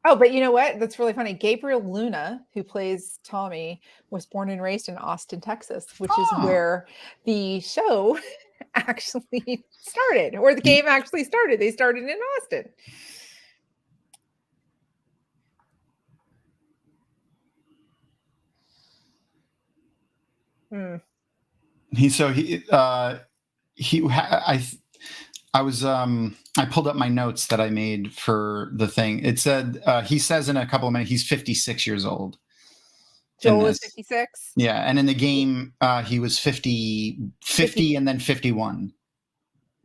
but you know what? That's really funny. Gabriel Luna, who plays Tommy, was born and raised in Austin, Texas, which is where the show actually started, or the game actually started. They started in Austin. I pulled up my notes that I made for the thing. It said he says in a couple of minutes he's 56 years old. Joel is 56. Yeah, and in the game he was 50 and then 51.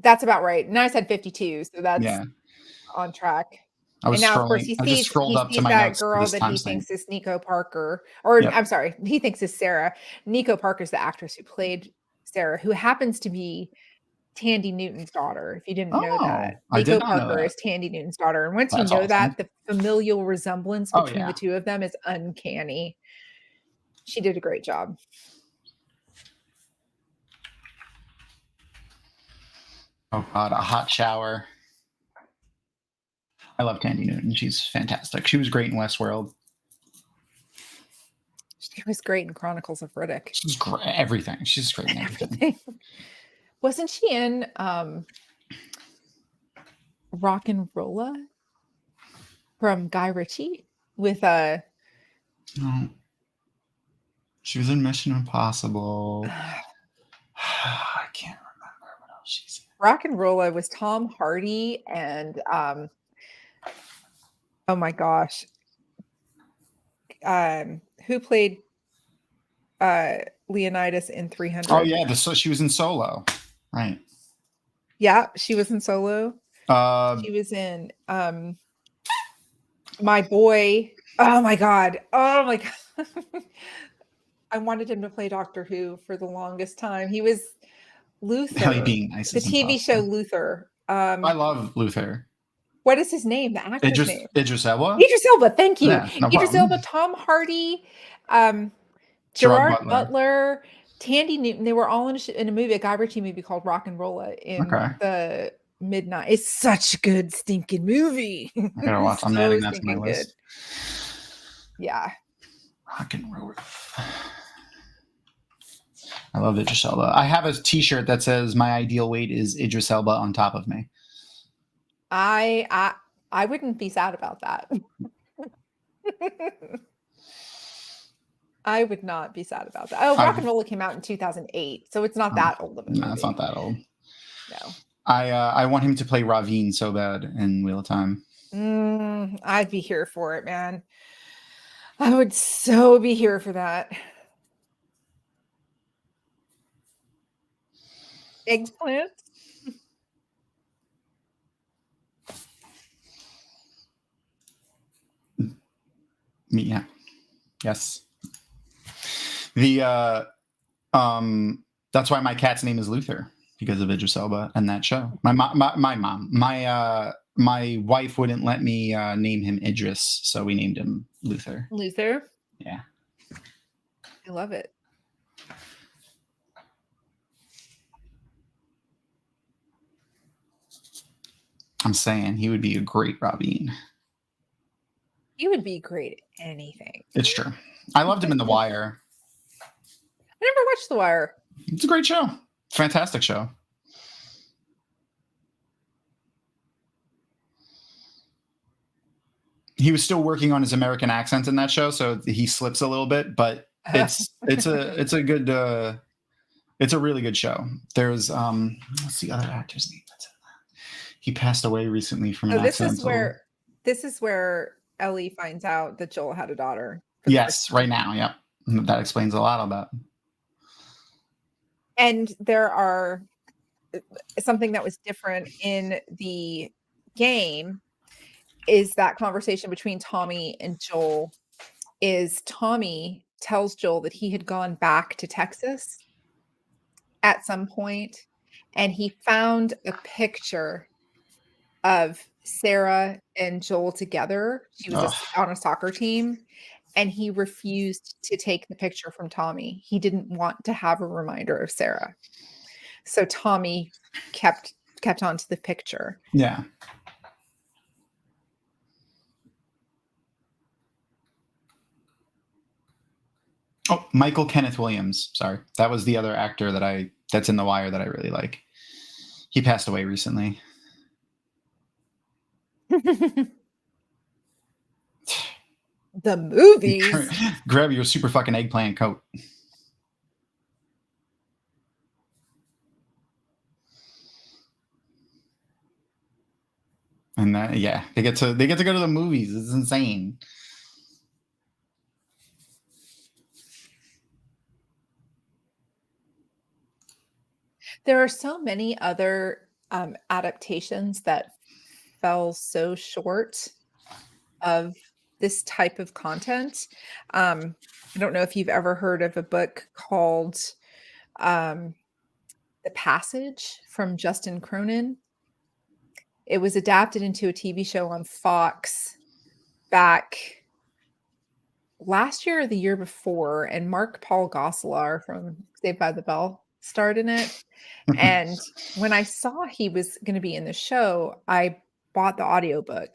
That's about right. And I said 52, so that's on track. And now, of course, he sees that girl that he thinks is Nico Parker, or I'm sorry, he thinks is Sarah. Nico Parker is the actress who played Sarah, who happens to be Tandy Newton's daughter. If you didn't know that, Nico Parker is Tandy Newton's daughter. And once you know that, the familial resemblance between the two of them is uncanny. She did a great job. Oh God, a hot shower. I love Tandy Newton. She's fantastic. She was great in Westworld. She was great in Chronicles of Riddick. She's great. Everything. She's great in everything. Wasn't she in Rock and Rolla from Guy Ritchie with No. She was in Mission Impossible. I can't remember what else she's in. Rock and Rolla was Tom Hardy and oh my gosh. Who played Leonidas in 300? Oh yeah, so she was in Solo. Right. Yeah, she was in Solo. She was in My Boy. Oh my God. I wanted him to play Doctor Who for the longest time. He was Luther. Being nice, the TV show Luther. I love Luther. What is his name? The actor's name? Idris Elba. Idris Elba. Thank you. Yeah, no Idris problem. Elba, Tom Hardy, Gerard Butler, Tandy Newton. They were all in a movie, a Guy Ritchie movie called Rock and Rolla in the midnight. It's such a good stinking movie. I gotta watch. I'm So adding that to my stinking list. good. Yeah. Rock and roll. I love Idris Elba. I have a T-shirt that says "My ideal weight is Idris Elba on top of me." I wouldn't be sad about that. I would not be sad about that. Oh, Rock and Rolla came out in 2008, so it's not that old of a movie. No, it's not that old. No. I want him to play Ravine so bad in Wheel of Time. I'd be here for it, man. I would so be here for that. Eggplant? Yeah. Yes. The that's why my cat's name is Luther, because of Idris Elba and that show. My mom, my wife wouldn't let me name him Idris, so we named him Luther. Luther? Yeah. I love it. I'm saying he would be a great Ravine. He would be great at anything. It's true. I loved him in The Wire. I never watched The Wire. It's a great show. Fantastic show. He was still working on his American accent in that show, so he slips a little bit, but it's a good it's a really good show. There's what's the other actor's name that's in that? He passed away recently from an accidental. This is where Ellie finds out that Joel had a daughter. Yes, right now. Yep. That explains a lot about. And there are something that was different in the game is that conversation between Tommy and Joel. Is Tommy tells Joel that he had gone back to Texas at some point, and he found a picture of Sarah and Joel together. She was on a soccer team, and he refused to take the picture from Tommy. He didn't want to have a reminder of Sarah. So Tommy kept on to the picture. Yeah. Oh, Michael Kenneth Williams. Sorry. That was the other actor that's in The Wire that I really like. He passed away recently. The movies. Grab your super fucking eggplant coat. And that, yeah, they get to go to the movies. It's insane. There are so many other adaptations that fell so short of this type of content. I don't know if you've ever heard of a book called The Passage from Justin Cronin. It was adapted into a TV show on Fox back last year or the year before, and Mark Paul Gosselaar from Saved by the Bell starred in it. And when I saw he was going to be in the show, I bought the audiobook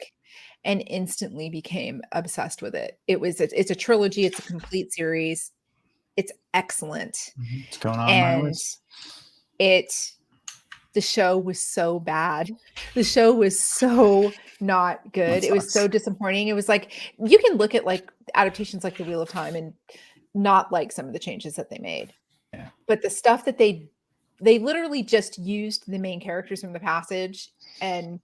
and instantly became obsessed with it. It's a trilogy. It's a complete series. It's excellent. It's going on my list. The show was so bad. The show was so not good. It was so disappointing. It was like, you can look at like adaptations like The Wheel of Time and not like some of the changes that they made. Yeah. But the stuff that they literally just used the main characters from The Passage and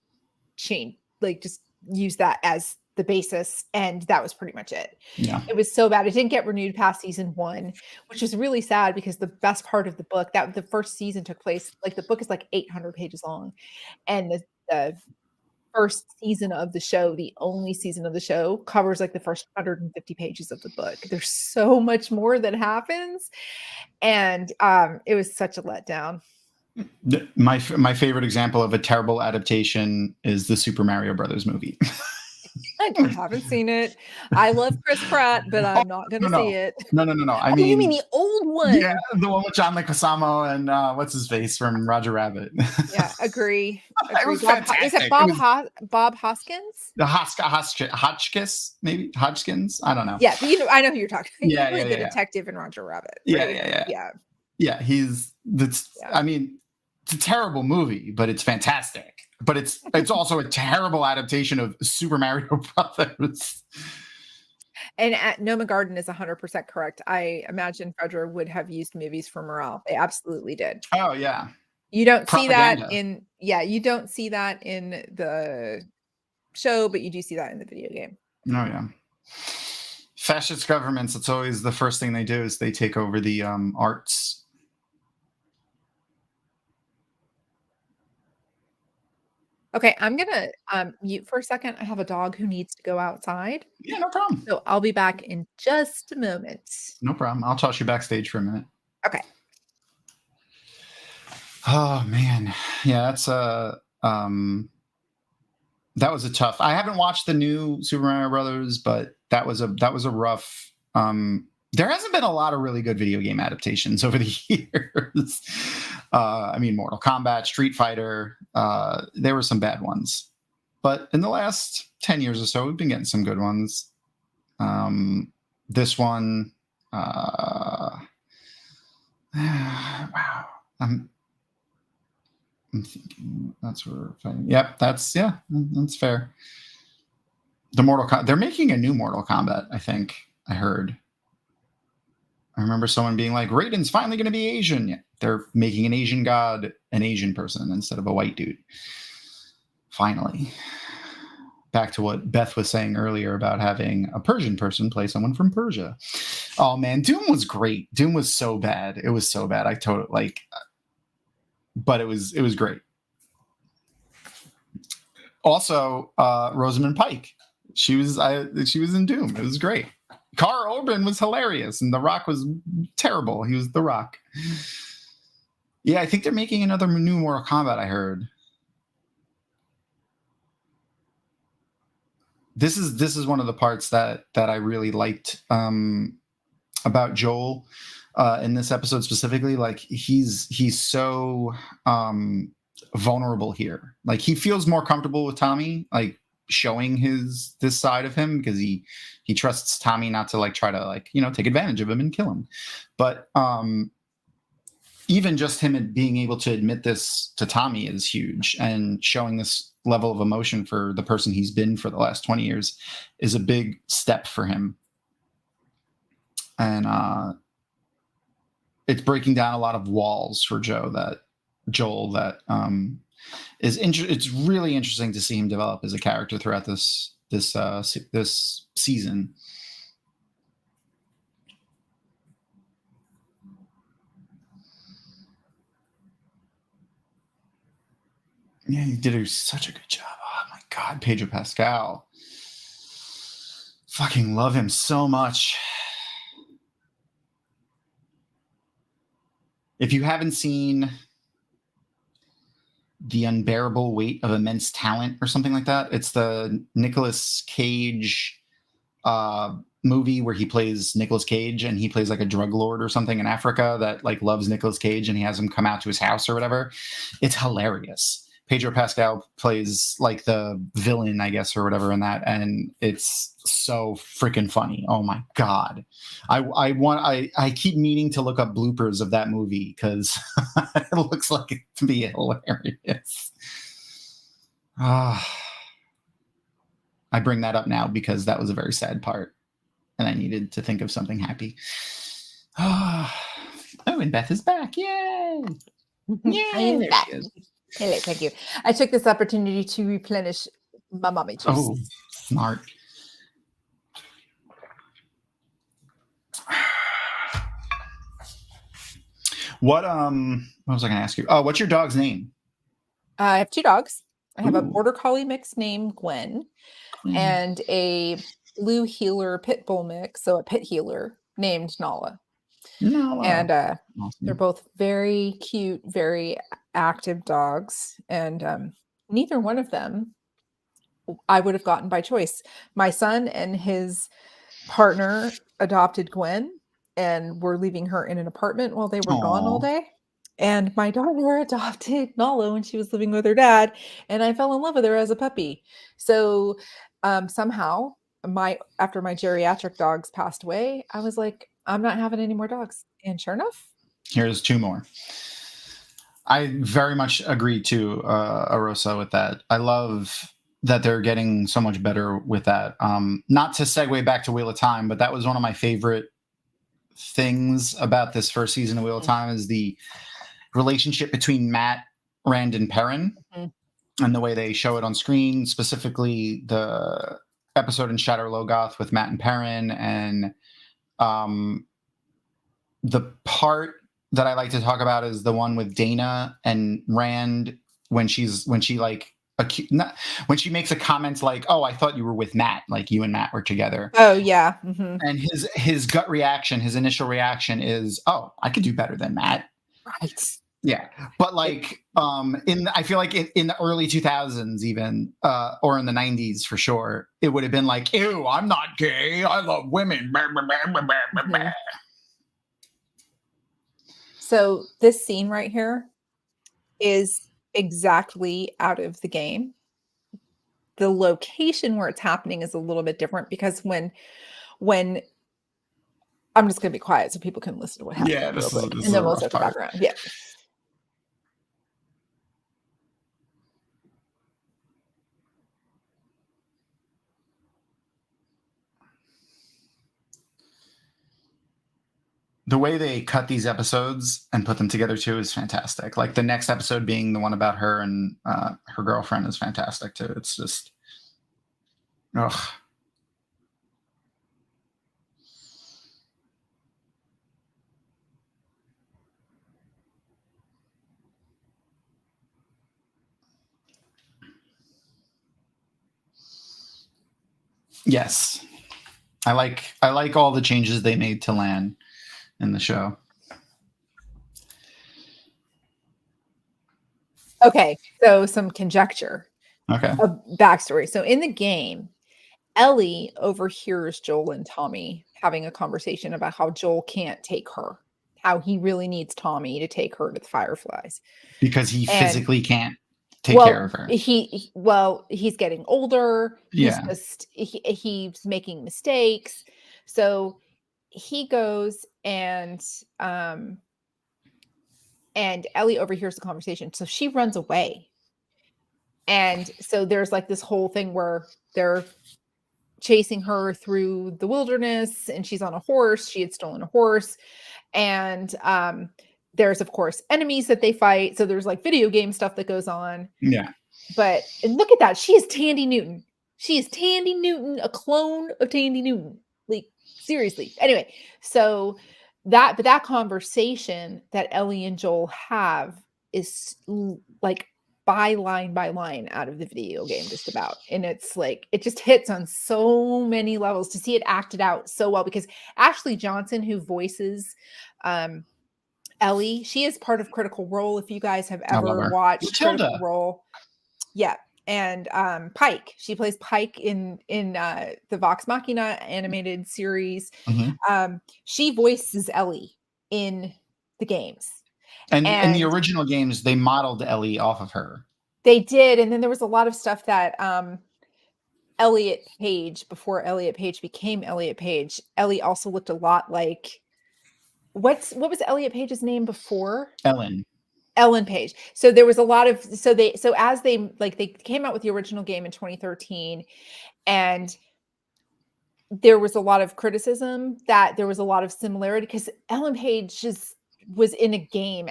changed, like just used that as the basis, and that was pretty much it. Yeah. It was so bad. It didn't get renewed past season 1, which is really sad because the best part of the book, that the first season took place, like the book is like 800 pages long, and the first season of the show, the only season of the show, covers like the first 150 pages of the book. There's so much more that happens, and it was such a letdown. My favorite example of a terrible adaptation is the Super Mario Brothers movie. I haven't seen it. I love Chris Pratt, but I'm not No, gonna see no, it. no. I Oh, you mean mean, the old yeah, one? the one with John Leguizamo and what's his face from Roger Rabbit. Yeah, agree. It Agree. was Bob Ho is it fantastic. It was Bob Hoskins? the Hotchkiss, maybe Hodgkins. I don't know. Yeah, but I know who you're talking. He Yeah, yeah, played the yeah, yeah, detective in Roger Rabbit, yeah, right? yeah, yeah. Yeah, Yeah, he's that's. yeah. I mean, it's a terrible movie, but it's fantastic. But it's also a terrible adaptation of Super Mario Brothers. And Noma Garden is 100% correct. I imagine Fedra would have used movies for morale. They absolutely did. Oh yeah, You don't see that propaganda. you don't see that in the show, but you do see that in the video game. Oh yeah. Fascist governments. It's always the first thing they do is they take over the arts. Okay, I'm gonna mute for a second. I have a dog who needs to go outside. Yeah, no problem. So I'll be back in just a moment. No problem. I'll toss you backstage for a minute. Okay. Oh man, yeah, that's that was a tough. I haven't watched the new Super Mario Brothers, but that was a rough. There hasn't been a lot of really good video game adaptations over the years. I mean, Mortal Kombat, Street Fighter. There were some bad ones, but in the last 10 years or so, we've been getting some good ones. This one, wow. I'm thinking that's where we're fighting. Yep, that's fair. They're making a new Mortal Kombat, I think. I heard. I remember someone being like, Raiden's finally going to be Asian. Yeah, they're making an Asian god an Asian person instead of a white dude. Finally. Back to what Beth was saying earlier about having a Persian person play someone from Persia. Oh man, Doom was great. Doom was so bad. It was so bad. I totally but it was great. Also, Rosamund Pike. She was in Doom. It was great. Carl Urban was hilarious, and The Rock was terrible. He was The Rock. Yeah, I think they're making another new Mortal Kombat. I heard. This is one of the parts that I really liked about Joel in this episode specifically. Like he's so vulnerable here. Like he feels more comfortable with Tommy, like showing this side of him because he trusts Tommy not to like try to like take advantage of him and kill him. But even just him being able to admit this to Tommy is huge, and showing this level of emotion for the person he's been for the last 20 years is a big step for him. And it's breaking down a lot of walls for Joel that it's really interesting to see him develop as a character throughout this season. Yeah, he did such a good job. Oh my God, Pedro Pascal. Fucking love him so much. If you haven't seen The Unbearable Weight of Immense Talent or something like that, it's the Nicolas Cage movie where he plays Nicolas Cage, and he plays like a drug lord or something in Africa that like loves Nicolas Cage, and he has him come out to his house or whatever. It's hilarious. Pedro Pascal plays like the villain, I guess, or whatever in that, and it's so freaking funny. Oh my God. I keep meaning to look up bloopers of that movie because it looks like it to be hilarious. I bring that up now because that was a very sad part, and I needed to think of something happy. Oh, and Beth is back. Yay! Yay! I am back. Hello, thank you. I took this opportunity to replenish my mommy juice. Oh, smart. What was I going to ask you? Oh, what's your dog's name? I have two dogs. I have a border collie mix named Gwen and a blue heeler pit bull mix, so a pit heeler named Nala. And awesome. They're both very cute, very active dogs, and neither one of them I would have gotten by choice. My son and his partner adopted Gwen and were leaving her in an apartment while they were gone all Aw. day. And my daughter adopted Nala when she was living with her dad, and I fell in love with her as a puppy. So somehow, after my geriatric dogs passed away, I was like, I'm not having any more dogs. And sure enough, Here's 2 more. I very much agree to Arosa with that. I love that they're getting so much better with that. Not to segue back to Wheel of Time, but that was one of my favorite things about this first season of Wheel of Time is the relationship between Matt, Rand, and Perrin, and the way they show it on screen, specifically the episode in Shadow Logoth with Matt and Perrin, and the part that I like to talk about is the one with Dana and Rand when she makes a comment like, "Oh, I thought you were with Matt, like you and Matt were together." oh yeah, And his gut reaction, his initial reaction is, "Oh, I could do better than Matt." right. Yeah, but like I feel like in the early 2000s even or in the 90s for sure, it would have been like, "Ew, I'm not gay. I love women." So this scene right here is exactly out of the game. The location where it's happening is a little bit different because when I'm just gonna be quiet so people can listen to what Yeah, happened real quick, this and is then a we'll rough start the part. background. Yeah. The way they cut these episodes and put them together too is fantastic. Like the next episode being the one about her and her girlfriend is fantastic too. It's just, ugh. Yes, I like all the changes they made to Lan in the show. Okay, so some conjecture, Okay, a backstory. So in the game, Ellie overhears Joel and Tommy having a conversation about how Joel can't take her, how he really needs Tommy to take her to the Fireflies. because he And physically can't take care of her. he's getting older. He's Yeah, just he's making mistakes. So he goes and Ellie overhears the conversation. So she runs away. And so there's like this whole thing where they're chasing her through the wilderness and she's on a horse. She had stolen a horse. And there's of course enemies that they fight. So there's like video game stuff that goes on. yeah. And look at that. She is Tandy Newton. She is Tandy Newton, a clone of Tandy Newton. Like seriously. Anyway, so that conversation that Ellie and Joel have is like by line out of the video game just about. And it's like it just hits on so many levels to see it acted out so well because Ashley Johnson, who voices Ellie, she is part of Critical Role. If you guys have I love ever her. watched Critical Matilda. Role, yeah. And Pike, she plays Pike in the Vox Machina animated series. Mhm. She voices Ellie in the games. And in the And original games, they modeled Ellie off of her. they did. And then there was a lot of stuff that Elliot Page, before Elliot Page became Elliot Page, Ellie also looked a lot like what was Elliot Page's name before? Ellen Page. So there was a lot of as they came out with the original game in 2013 and there was a lot of criticism that there was a lot of similarity because Ellen Page just was in a game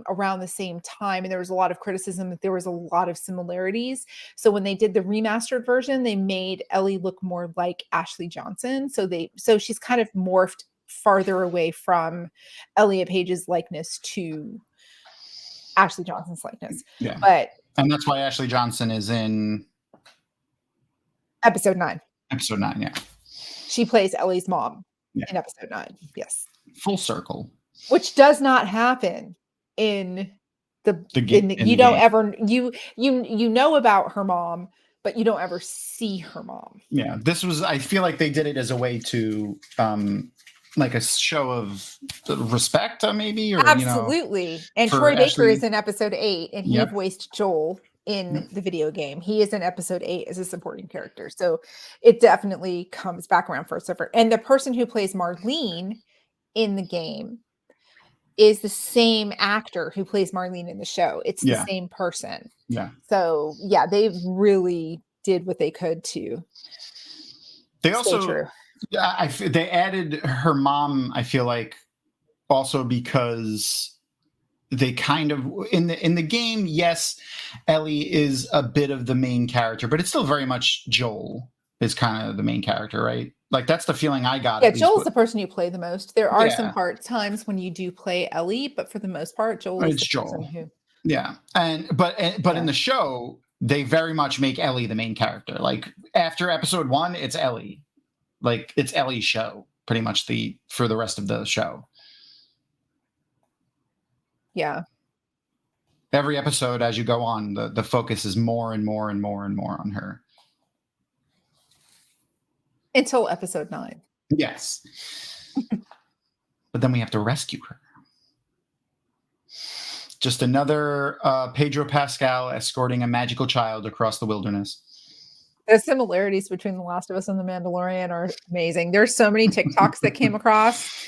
around the same time and there was a lot of criticism that there was a lot of similarities. So when they did the remastered version, they made Ellie look more like Ashley Johnson. So she's kind of morphed farther away from Elliot Page's likeness to Ashley Johnson's likeness. Yeah. But And that's why Ashley Johnson is in episode 9. Episode 9, yeah. She plays Ellie's mom Yeah. in episode 9. Yes. Full circle. Which does not happen in the game. You don't ever you know about her mom, but you don't ever see her mom. Yeah, this was, I feel like they did it as a way to like a show of respect, maybe, or Absolutely. And for Troy Baker Ashley. is in episode 8, and he Yep. voiced Joel in Yep. the video game. He is in episode 8 as a supporting character. So it definitely comes back around for a surfer. And the person who plays Marlene in the game is the same actor who plays Marlene in the show. It's the Yeah. same person. Yeah. So yeah, they really did what they could to They stay also, true. they added her mom, I feel like, also because they kind of in the game, yes, Ellie is a bit of the main character, but it's still very much Joel is kind of the main character, right? Like that's the feeling I got. Yeah, at least Joel's the person you play the most. There are some Yeah. times when you do play Ellie, but for the most part, Joel is It's the person Joel. who. Yeah, but Yeah. in the show, they very much make Ellie the main character. Like after episode 1, it's Ellie. Like it's Ellie's show, pretty much for the rest of the show. Yeah. Every episode, as you go on, the focus is more and more and more and more on her. Until episode 9. Yes. But then we have to rescue her. Just another Pedro Pascal escorting a magical child across the wilderness. The similarities between The Last of Us and The Mandalorian are amazing. There's so many TikToks that came across.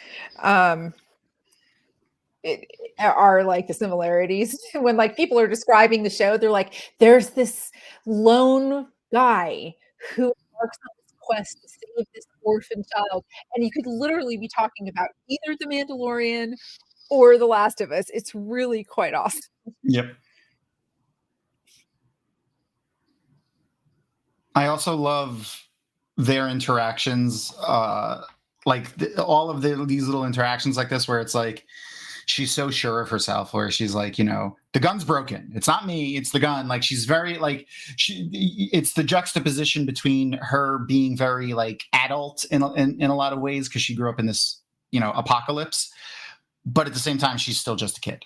It are like the similarities when like people are describing the show, they're like, there's this lone guy who embarks on this quest to save this orphan child, and you could literally be talking about either The Mandalorian or The Last of Us. It's really quite awesome. Yep. I also love their interactions, like all of these little interactions like this, where it's like she's so sure of herself, where she's like, the gun's broken. It's not me, it's the gun. Like she's very like it's the juxtaposition between her being very like adult in a lot of ways because she grew up in this apocalypse, but at the same time she's still just a kid,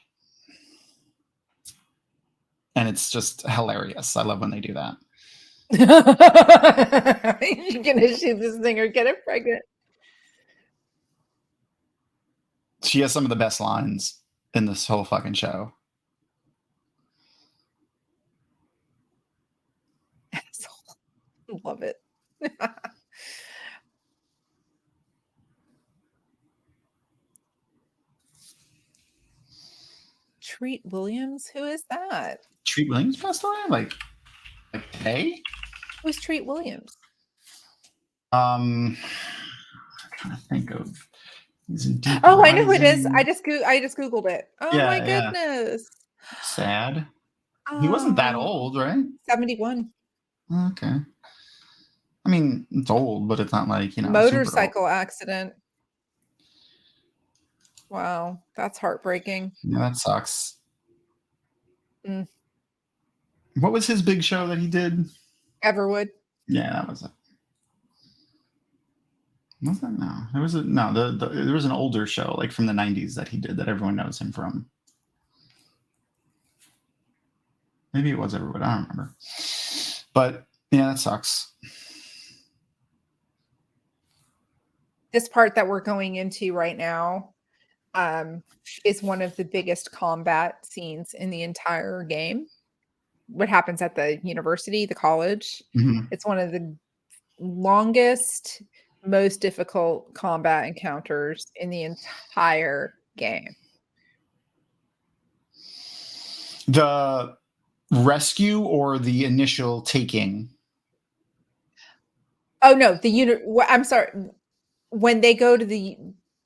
and it's just hilarious. I love when they do that. You're gonna shoot this thing or get it pregnant. She has some of the best lines in this whole fucking show. Love it. Treat Williams? Who is that? Treat Williams passed away? Like hey? Who's Treat Williams? I'm trying to think of. Oh, I know who it is. I just Googled it. Oh yeah, my goodness. Yeah. Sad. He wasn't that old, right? 71. Okay. I mean, it's old, but it's not like, motorcycle accident. Wow, that's heartbreaking. Yeah, that sucks. Mm. What was his big show that he did? Everwood. Yeah, that was it. Was that? No, there was there was an older show like from the 90s that he did that everyone knows him from. Maybe it was Everwood. I don't remember. But yeah, that sucks. This part that we're going into right now is one of the biggest combat scenes in the entire game. What happens at the university, the college? Mm-hmm. It's one of the longest, most difficult combat encounters in the entire game. The rescue or the initial taking? Oh no, I'm sorry. When they go to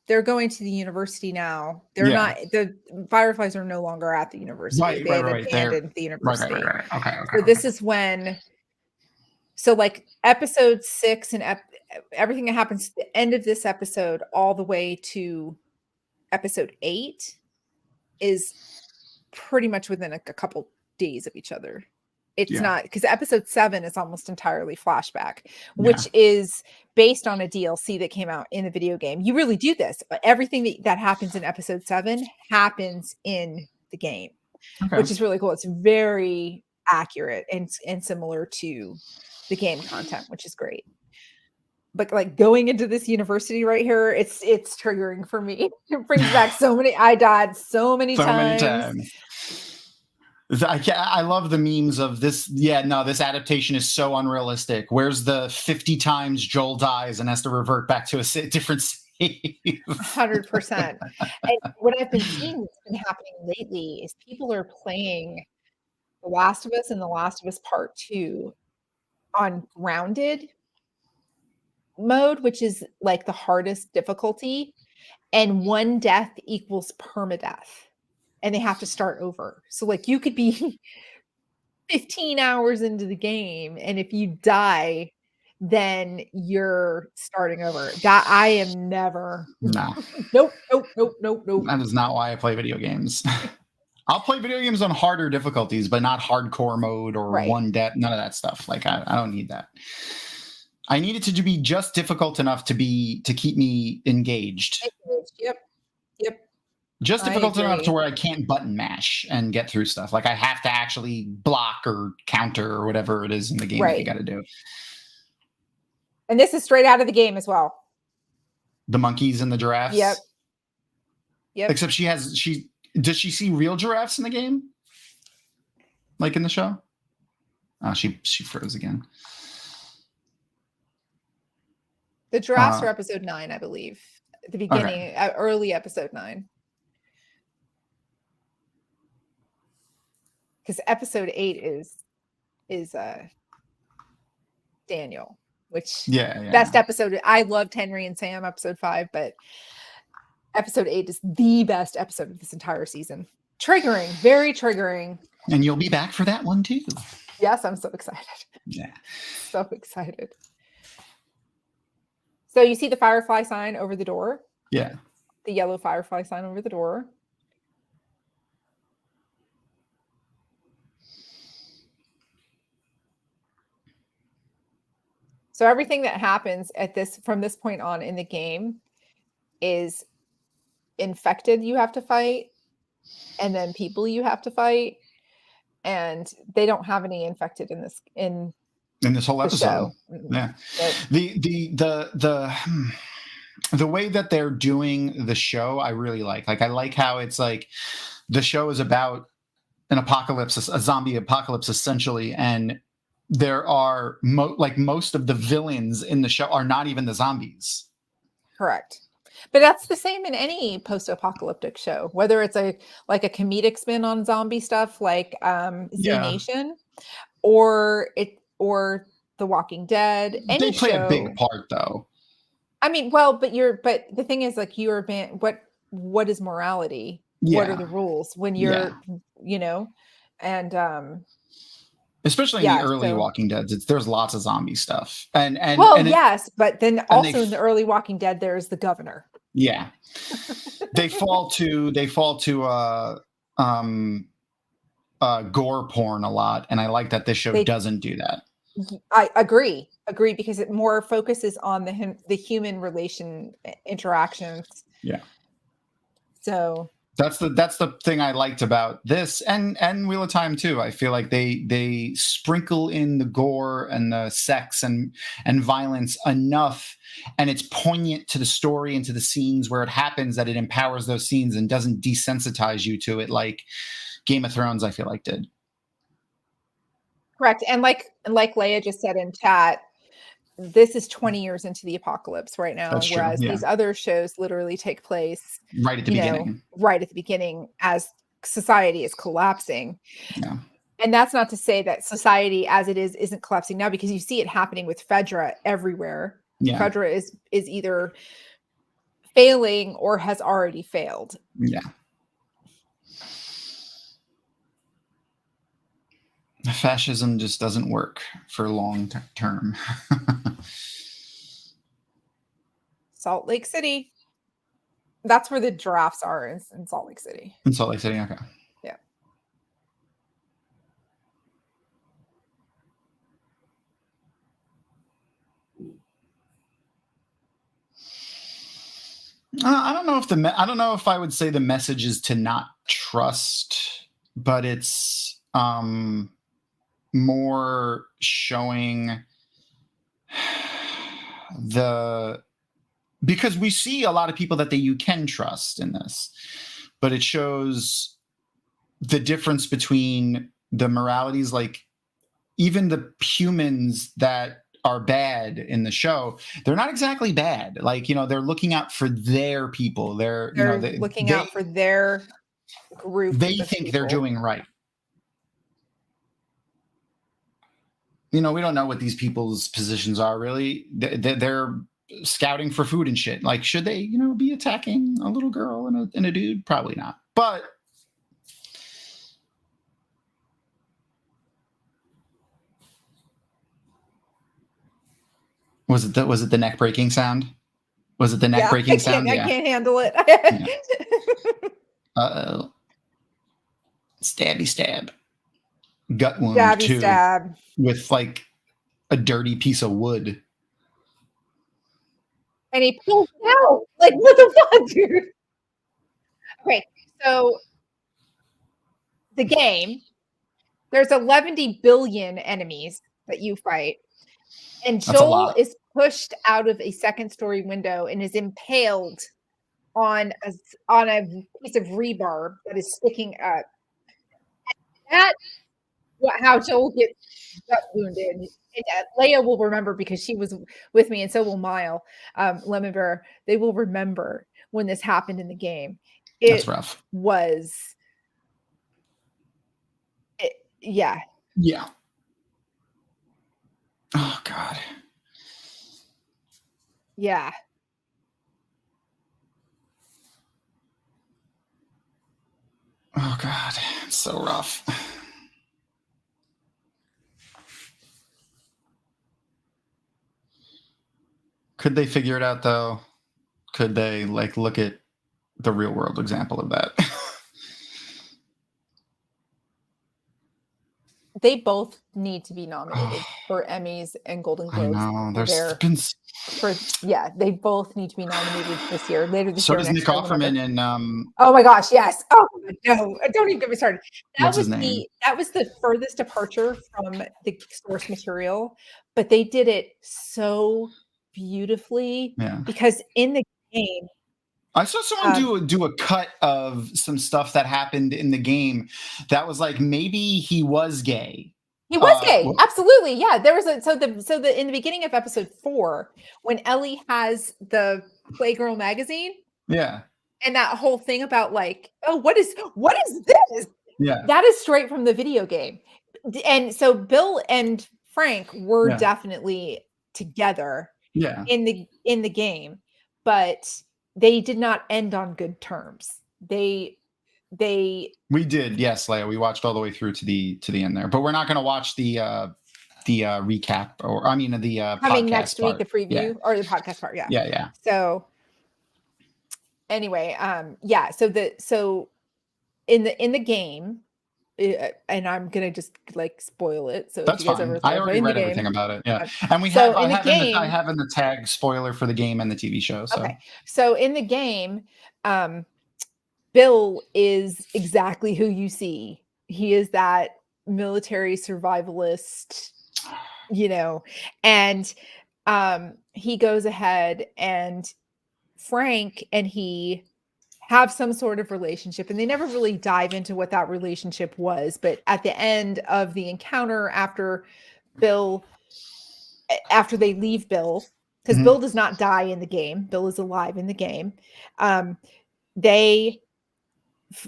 they're going to the university now. They're not. The Fireflies are no longer at the university. They have abandoned the university. Right. Okay. So this is when. So like episode 6 and everything that happens at the end of this episode, all the way to episode 8, is pretty much within a couple days of each other. It's not, because episode 7 is almost entirely flashback, which is based on a DLC that came out in the video game. You really do this, but everything that happens in episode 7 happens in the game, which is really cool. It's very accurate and similar to the game content, which is great. But like going into this university right here, it's triggering for me. It brings back I died so many So many times. times. I love the memes of this. Yeah, no, this adaptation is so unrealistic. Where's the 50 times Joel dies and has to revert back to a different save? 100%. And what I've been seeing that's been happening lately is people are playing The Last of Us and The Last of Us Part 2 on grounded mode, which is like the hardest difficulty, and one death equals permadeath, and they have to start over. So like you could be 15 hours into the game, and if you die, then you're starting over. That I am never. No. Nope. That is not why I play video games. I'll play video games on harder difficulties, but not hardcore mode or one death. None of that stuff. Like I don't need that. I need it to be just difficult enough to keep me engaged. Yep. Just difficult enough to where I can't button mash and get through stuff. Like I have to actually block or counter or whatever it is in the game that you got to do. And this is straight out of the game as well. The monkeys and the giraffes. Yep. Except does she see real giraffes in the game? Like in the show? Oh, she froze again. The giraffes are episode 9, I believe. At the beginning, early episode 9. Because episode 8 is Daniel, which best episode. I loved Henry and Sam episode 5, but episode 8 is the best episode of this entire season. Triggering, very triggering. And you'll be back for that one too. Yes, I'm so excited. Yeah. So excited. So you see the firefly sign over the door? Yeah. The yellow firefly sign over the door. So everything that happens from this point on in the game is infected you have to fight, and then people you have to fight, and they don't have any infected in this whole episode. Yeah. The way that they're doing the show, I really like. Like I like how it's like the show is about an apocalypse, a zombie apocalypse essentially, and there are most of the villains in the show are not even the zombies. Correct. But that's the same in any post-apocalyptic show, whether it's a comedic spin on zombie stuff like Z Nation or The Walking Dead. They play a big part though. I mean, well, but the thing is, like, what is morality? Yeah. What are the rules when you're, and especially in the early Walking Dead, there's lots of zombie stuff. Yes, but then also in the early Walking Dead, there's the governor. Yeah. they fall to gore porn a lot, and I like that this show doesn't do that. I agree because it more focuses on the human relation interactions. Yeah. So that's the thing I liked about this and Wheel of Time too. I feel like they sprinkle in the gore and the sex and violence enough, and it's poignant to the story and to the scenes where it happens that it empowers those scenes and doesn't desensitize you to it like Game of Thrones, I feel like, did. Correct. And like Leia just said in chat, this is 20 years into the apocalypse right now, whereas these other shows literally take place right at the beginning. Right at the beginning as society is collapsing. Yeah. And that's not to say that society as it is isn't collapsing now, because you see it happening with Fedra everywhere. Yeah. Fedra is either failing or has already failed. Yeah. Fascism just doesn't work for long term. Salt Lake City. That's where the giraffes are, in Salt Lake City. In Salt Lake City, okay. Yeah. I don't know if I would say the message is to not trust, but it's more showing because we see a lot of people that you can trust in this, but it shows the difference between the moralities, like even the humans that are bad in the show, they're not exactly bad. Like, they're looking out for their people. They're looking out for their group. They think they're doing right. We don't know what these people's positions are really. They're scouting for food and shit. Like, should they, be attacking a little girl and a dude? Probably not. But was it the neck breaking sound? Was it the neck breaking sound? I can't handle it. Uh-oh. Stabby stab. Gut wound Stabby too. Stab. With like a dirty piece of wood. And he pulls it out. Like, what the fuck, dude? Okay, so the game, there's 11 billion enemies that you fight. And Joel is pushed out of a second-story window and is impaled on a piece of rebar that is sticking up. And that's how Joel gets gut wounded. And Leia will remember because she was with me, and so will Mile, Lemon Bear. They will remember when this happened in the game. That's rough. Yeah. Oh God. Yeah. Oh God, it's so rough. Could they figure it out though? Could they look at the real world example of that? They both need to be nominated for Emmys and Golden Globes. I know. They both need to be nominated this year. Later this year. So does Nick Offerman and Oh my gosh, yes. Oh no, don't even get me started. What's his name? That was the furthest departure from the source material, but they did it so beautifully. Yeah. Because in the game, I saw someone do a cut of some stuff that happened in the game that was like maybe he was gay. He was gay, absolutely. Yeah, there was in the beginning of episode 4, when Ellie has the Playgirl magazine. Yeah. And that whole thing about like, oh, what is this? Yeah. That is straight from the video game. And so Bill and Frank were definitely together in the game, but they did not end on good terms. We did, yes, Leia. We watched all the way through to the end there, but we're not going to watch the recap, or I mean the coming podcast next week, the preview or the podcast part. Yeah. So anyway, so in the game, and I'm gonna just spoil it. So that's fine. I already read everything about it. Yeah, and I have in the tag spoiler for the game and the TV show. So. Okay, so in the game, Bill is exactly who you see. He is that military survivalist, and he goes ahead, and Frank and he have some sort of relationship, and they never really dive into what that relationship was. But at the end of the encounter, after they leave Bill, because Bill does not die in the game, Bill is alive in the game.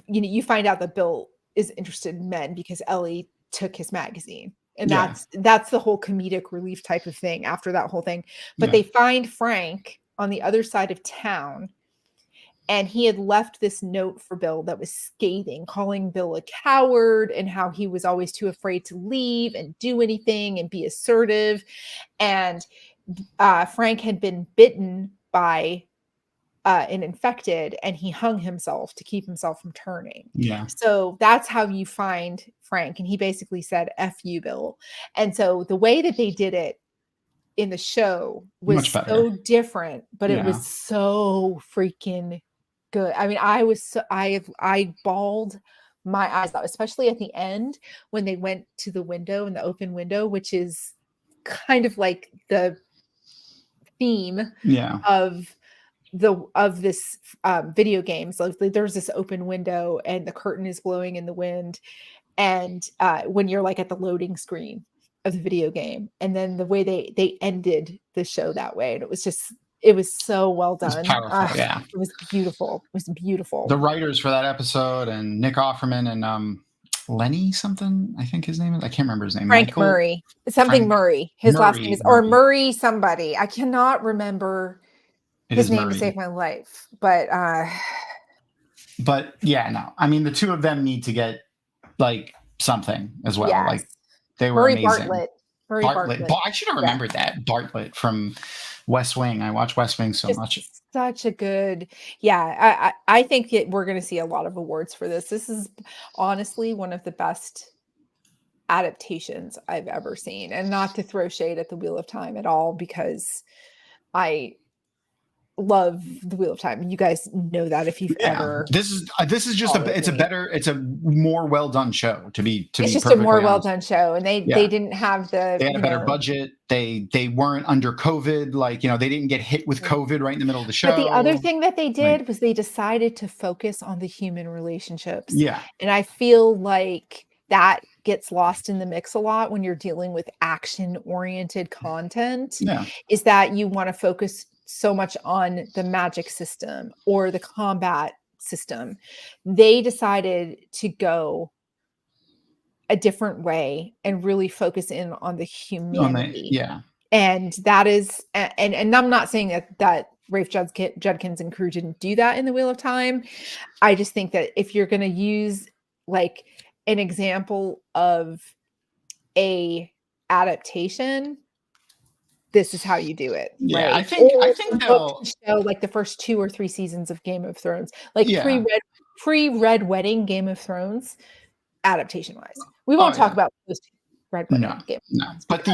You find out that Bill is interested in men because Ellie took his magazine. And that's the whole comedic relief type of thing after that whole thing. But they find Frank on the other side of town, and he had left this note for Bill that was scathing, calling Bill a coward and how he was always too afraid to leave and do anything and be assertive. And Frank had been bitten by an infected, and he hung himself to keep himself from turning. Yeah. So that's how you find Frank. And he basically said, F you, Bill. And so the way that they did it in the show was so different, but it was so freaking good. I mean, I bawled my eyes out, especially at the end when they went to the window and the open window, which is kind of like the theme Yeah. of this video game. So there's this open window and the curtain is blowing in the wind, and when you're like at the loading screen of the video game, and then the way they ended the show that way, and it was so well It's done. powerful. Yeah. It was beautiful. It was beautiful. The writers for that episode, and Nick Offerman and Lenny something, I think his name is. I can't remember his name. Frank Murray. Something Frank Murray. His last name Murray. is, or Murray somebody. I cannot remember It his is name Murray. to save my life. But yeah, no. I mean, the two of them need to get like something as well. yes. Like they were Murray amazing. Bartlett. I should have remembered that. Bartlett from West Wing. I watch West Wing so much. Such a good, I think we're going to see a lot of awards for this. This is honestly one of the best adaptations I've ever seen, and not to throw shade at the Wheel of Time at all, because I love the Wheel of Time. You guys know that if you've ever. This is just it's a more well done show to be it's just a more well done show, and they didn't have they had a better budget. They weren't under COVID, like they didn't get hit with COVID right in the middle of the show. But the other thing that they did was they decided to focus on the human relationships. Yeah, and I feel like that gets lost in the mix a lot when you're dealing with action oriented content. Yeah, is that you want to focus so much on the magic system or the combat system. They decided to go a different way and really focus in on the humanity. And that is, and I'm not saying that Rafe Judkins and crew didn't do that in the Wheel of Time. I just think that if you're going to use like an example of a adaptation, this is how you do it. Yeah, right? I think they'll show like the first 2 or 3 seasons of Game of Thrones, like pre-Red Wedding Game of Thrones, adaptation wise. We won't talk about post Red Wedding Game of Thrones. But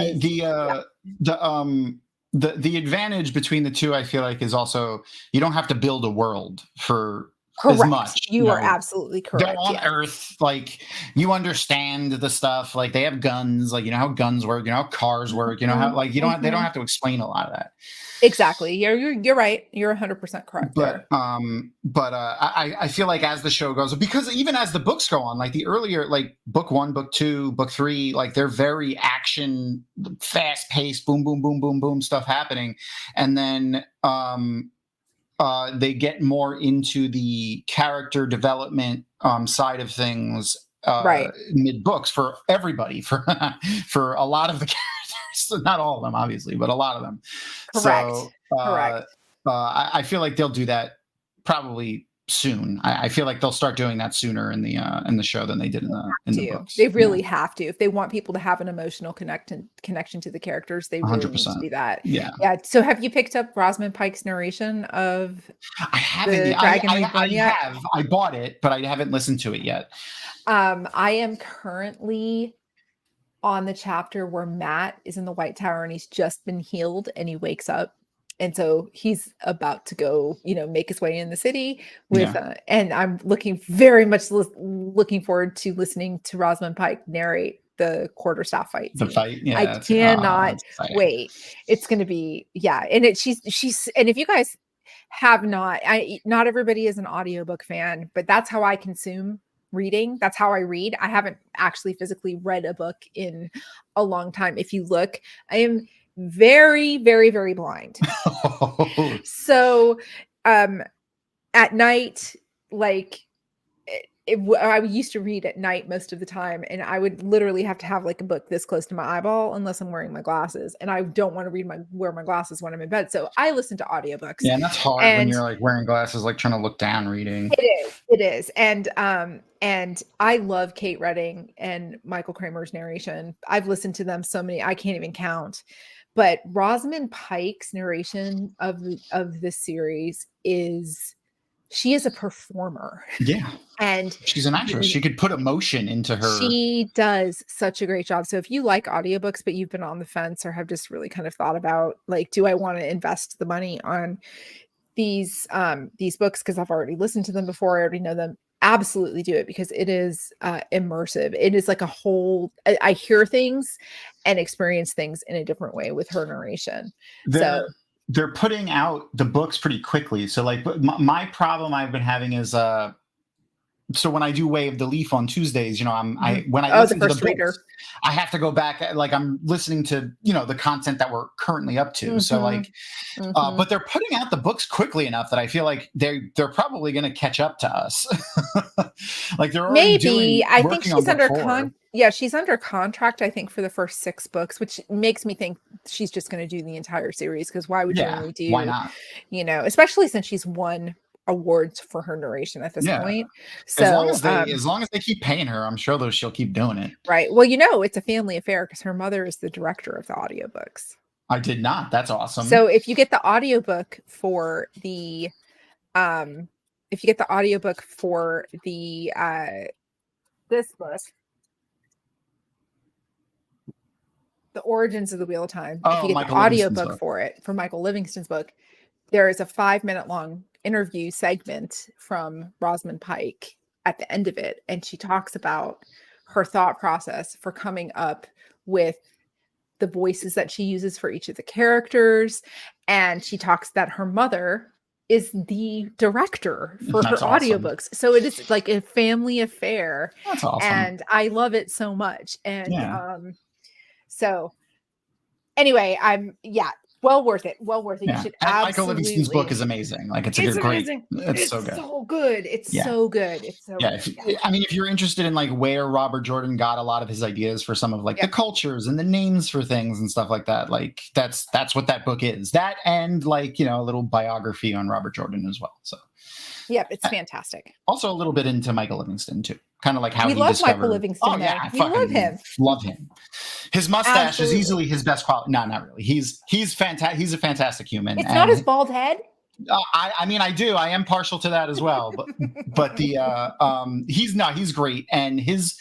the advantage between the two, I feel like, is also you don't have to build a world for as much. You are absolutely correct. They're on Earth, like you understand the stuff. Like they have guns, like how guns work, how cars work, how like they don't have to explain a lot of that. Exactly. You're right. You're 100% correct. But I feel like as the show goes, because even as the books go on, like the earlier, like book 1, book 2, book 3, like they're very action, fast paced, boom, boom, boom, boom, boom stuff happening, and then they get more into the character development side of things mid books for everybody, for a lot of the characters, not all of them obviously, but a lot of them. Correct. I feel like they'll do that probably soon. I feel like they'll start doing that sooner in the show than they did in the books. They really have to. If they want people to have an emotional connection to the characters, they really 100%. need to do that. Yeah. So have you picked up Rosamund Pike's narration of I haven't. I bought it, but I haven't listened to it yet. I am currently on the chapter where Matt is in the White Tower and he's just been healed and he wakes up. And so he's about to go, make his way in the city with, and I'm very much looking forward to listening to Rosamund Pike narrate the quarterstaff fight. The fight, yeah. I cannot wait. It's going to be, and she's, and if you guys have not everybody is an audiobook fan, but that's how I consume reading. That's how I read. I haven't actually physically read a book in a long time. If you look, I am very, very, very blind. So at night, like I used to read at night most of the time, and I would literally have to have like a book this close to my eyeball unless I'm wearing my glasses, and I don't want to wear my glasses when I'm in bed. So I listen to audiobooks. Yeah, and that's hard when you're like wearing glasses, like trying to look down reading. It is. And I love Kate Redding and Michael Kramer's narration. I've listened to them so many, I can't even count. But Rosamund Pike's narration of this series she is a performer. Yeah. And she's an actress. She could put emotion into her. She does such a great job. So if you like audiobooks, but you've been on the fence or have just really kind of thought about like, do I want to invest the money on these books? Because I've already listened to them before. I already know them. absolutely do it because it is immersive. It is like a whole I hear things and experience things in a different way with her narration. So They're putting out the books pretty quickly. So like my problem I've been having is so when I do Wave the Leaf on Tuesdays, when I the listen to the first reader. books, I have to go back, like I'm listening to, the content that we're currently up to. So like, but they're putting out the books quickly enough that I feel like they're probably going to catch up to us. Like they're already I think working she's on under book 4. she's under contract, I think, for the first 6 books, which makes me think she's just going to do the entire series because why would you only do, why not? Especially since she's won awards for her narration at this point. So as long as they keep paying her, I'm sure she'll keep doing it. Right. Well, it's a family affair because her mother is the director of the audiobooks. I did not. That's awesome. So if you get the audiobook for the this book, The Origins of the Wheel of Time, if you get Michael the audiobook for it, for Michael Livingston's book, there is a 5-minute long interview segment from Rosamund Pike at the end of it. And she talks about her thought process for coming up with the voices that she uses for each of the characters. And she talks that her mother is the director for her audiobooks. So it is like a family affair. That's awesome. And I love it so much. And so anyway, well worth it. Well worth it. You should absolutely. Michael Livingston's book is amazing. Like it's amazing. It's so good. So good. It's so good. It's so good. I mean, if you're interested in like where Robert Jordan got a lot of his ideas for some of like the cultures and the names for things and stuff like that, like that's what that book is. That and like, a little biography on Robert Jordan as well. So it's fantastic. Also a little bit into Michael Livingston too. Kind of like how we he love discovered. Michael Livingston. Oh yeah, I fucking love him. His mustache is easily his best quality. No, not really. He's fantastic. He's a fantastic human. It's not his bald head. I mean, I do. I am partial to that as well. But he's great. And his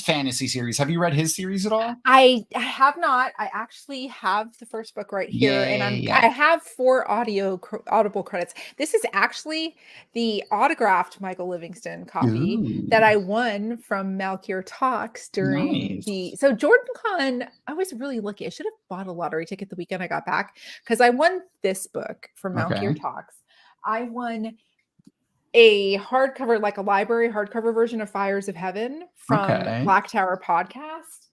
fantasy series. Have you read his series at all? I have not. I actually have the first book right here, and I have 4 audible credits. This is actually the autographed Michael Livingston copy that I won from Malkier Talks during So Jordan Con. I was really lucky. I should have bought a lottery ticket the weekend I got back because I won this book from Malkier Talks. I won a hardcover, like a library hardcover version of Fires of Heaven from Black Tower Podcast.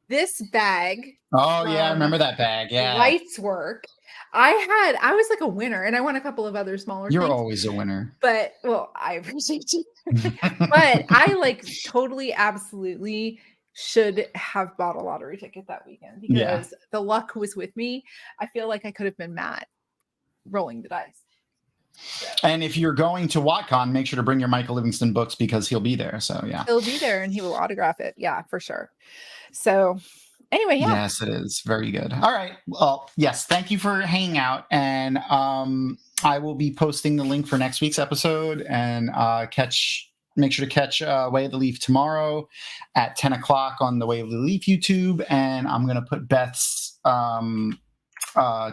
This bag. Oh yeah, I remember that bag. Yeah. Lights Work. I was like a winner, and I won a couple of other smaller You're things. always a winner. But I appreciate you. But I like totally, absolutely should have bought a lottery ticket that weekend because the luck was with me. I feel like I could have been Matt rolling the dice. So. And if you're going to WatCon, make sure to bring your Michael Livingston books because he'll be there. So he'll be there and he will autograph it. Yeah, for sure. So anyway, yes, it is very good. All right. Well, yes. Thank you for hanging out. And I will be posting the link for next week's episode and make sure to catch Way of the Leaf tomorrow at 10 o'clock on the Way of the Leaf YouTube. And I'm going to put Beth's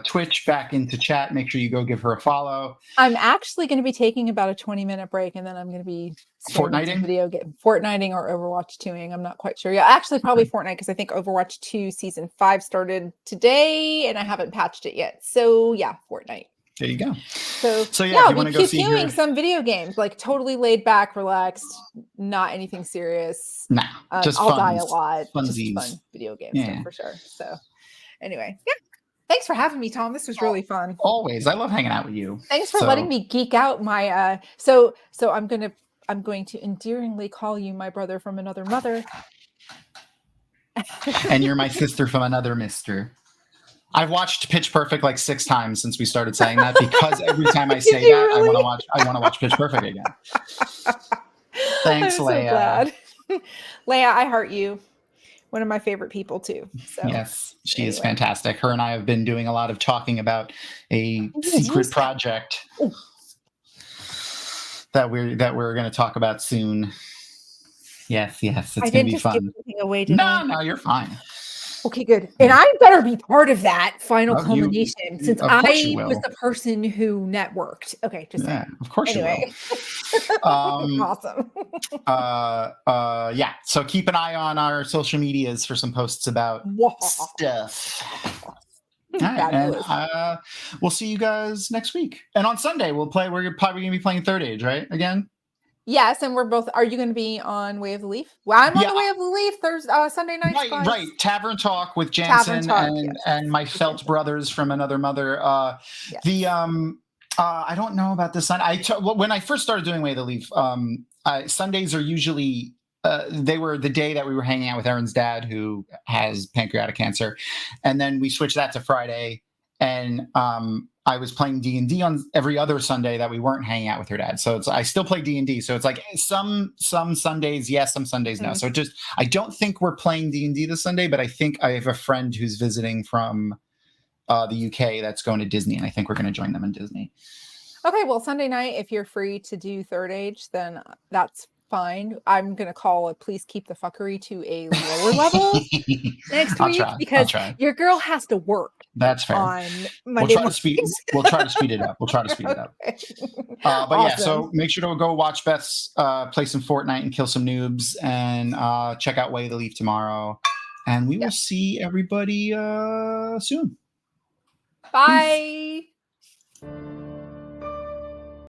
Twitch back into chat. Make sure you go give her a follow. I'm actually going to be taking about a 20-minute break, and then I'm going to be Fortniting Fortniting or Overwatch 2ing. I'm not quite sure. Yeah, actually probably Fortnite because I think Overwatch 2 season 5 started today and I haven't patched it yet. So yeah, Fortnite. There you go. So yeah, we keep doing some video games, like totally laid back, relaxed, not anything serious. Nah, just I'll die a lot. Funsies. Just fun video games stuff for sure. So anyway, thanks for having me, Tom. This was really fun. Always. I love hanging out with you. Thanks for letting me geek out my so I'm going to endearingly call you my brother from another mother. And you're my sister from another mister. I've watched Pitch Perfect like 6 times since we started saying that because every time I say that, really? I want to watch Pitch Perfect again. Thanks, I'm Leia. So glad. Leia, I heart you. One of my favorite people too. So, yes, she is fantastic. Her and I have been doing a lot of talking about a secret project that we're going to talk about soon. Yes, it's going to be fun. Give away no, you're fine. Okay, good. And I better be part of that final culmination since Of course you I was will. the person who networked. Okay, just Yeah, saying. of course you will. Anyway. Awesome. Yeah. So keep an eye on our social medias for some posts about stuff. All right, and we'll see you guys next week. And on Sunday, we're probably going to be playing Third Age, right? Again. Yes, and we're both. Are you going to be on Way of the Leaf? Well, I'm on the Way of the Leaf Thursday, Sunday nights, guys. Right. Tavern Talk with Tavern Jansen Talk, and my felt brothers from another mother. I don't know about this Sunday. When I first started doing Way of the Leaf, Sundays are usually they were the day that we were hanging out with Erin's dad, who has pancreatic cancer, and then we switched that to Friday. And I was playing D&D on every other Sunday that we weren't hanging out with her dad. So I still play D&D. So it's like some Sundays yes, some Sundays no. So I don't think we're playing D&D this Sunday, but I think I have a friend who's visiting from the UK that's going to Disney, and I think we're going to join them in Disney. Okay, well, Sunday night, if you're free to do Third Age, then that's fine. I'm going to call it please keep the fuckery to a lower level next week because your girl has to work. That's fair. On Monday we'll try to speed it up. But awesome. Yeah, so make sure to go watch Beth's play some Fortnite and kill some noobs, and check out Way of the Leaf tomorrow. And we will see everybody soon. Bye. Peace.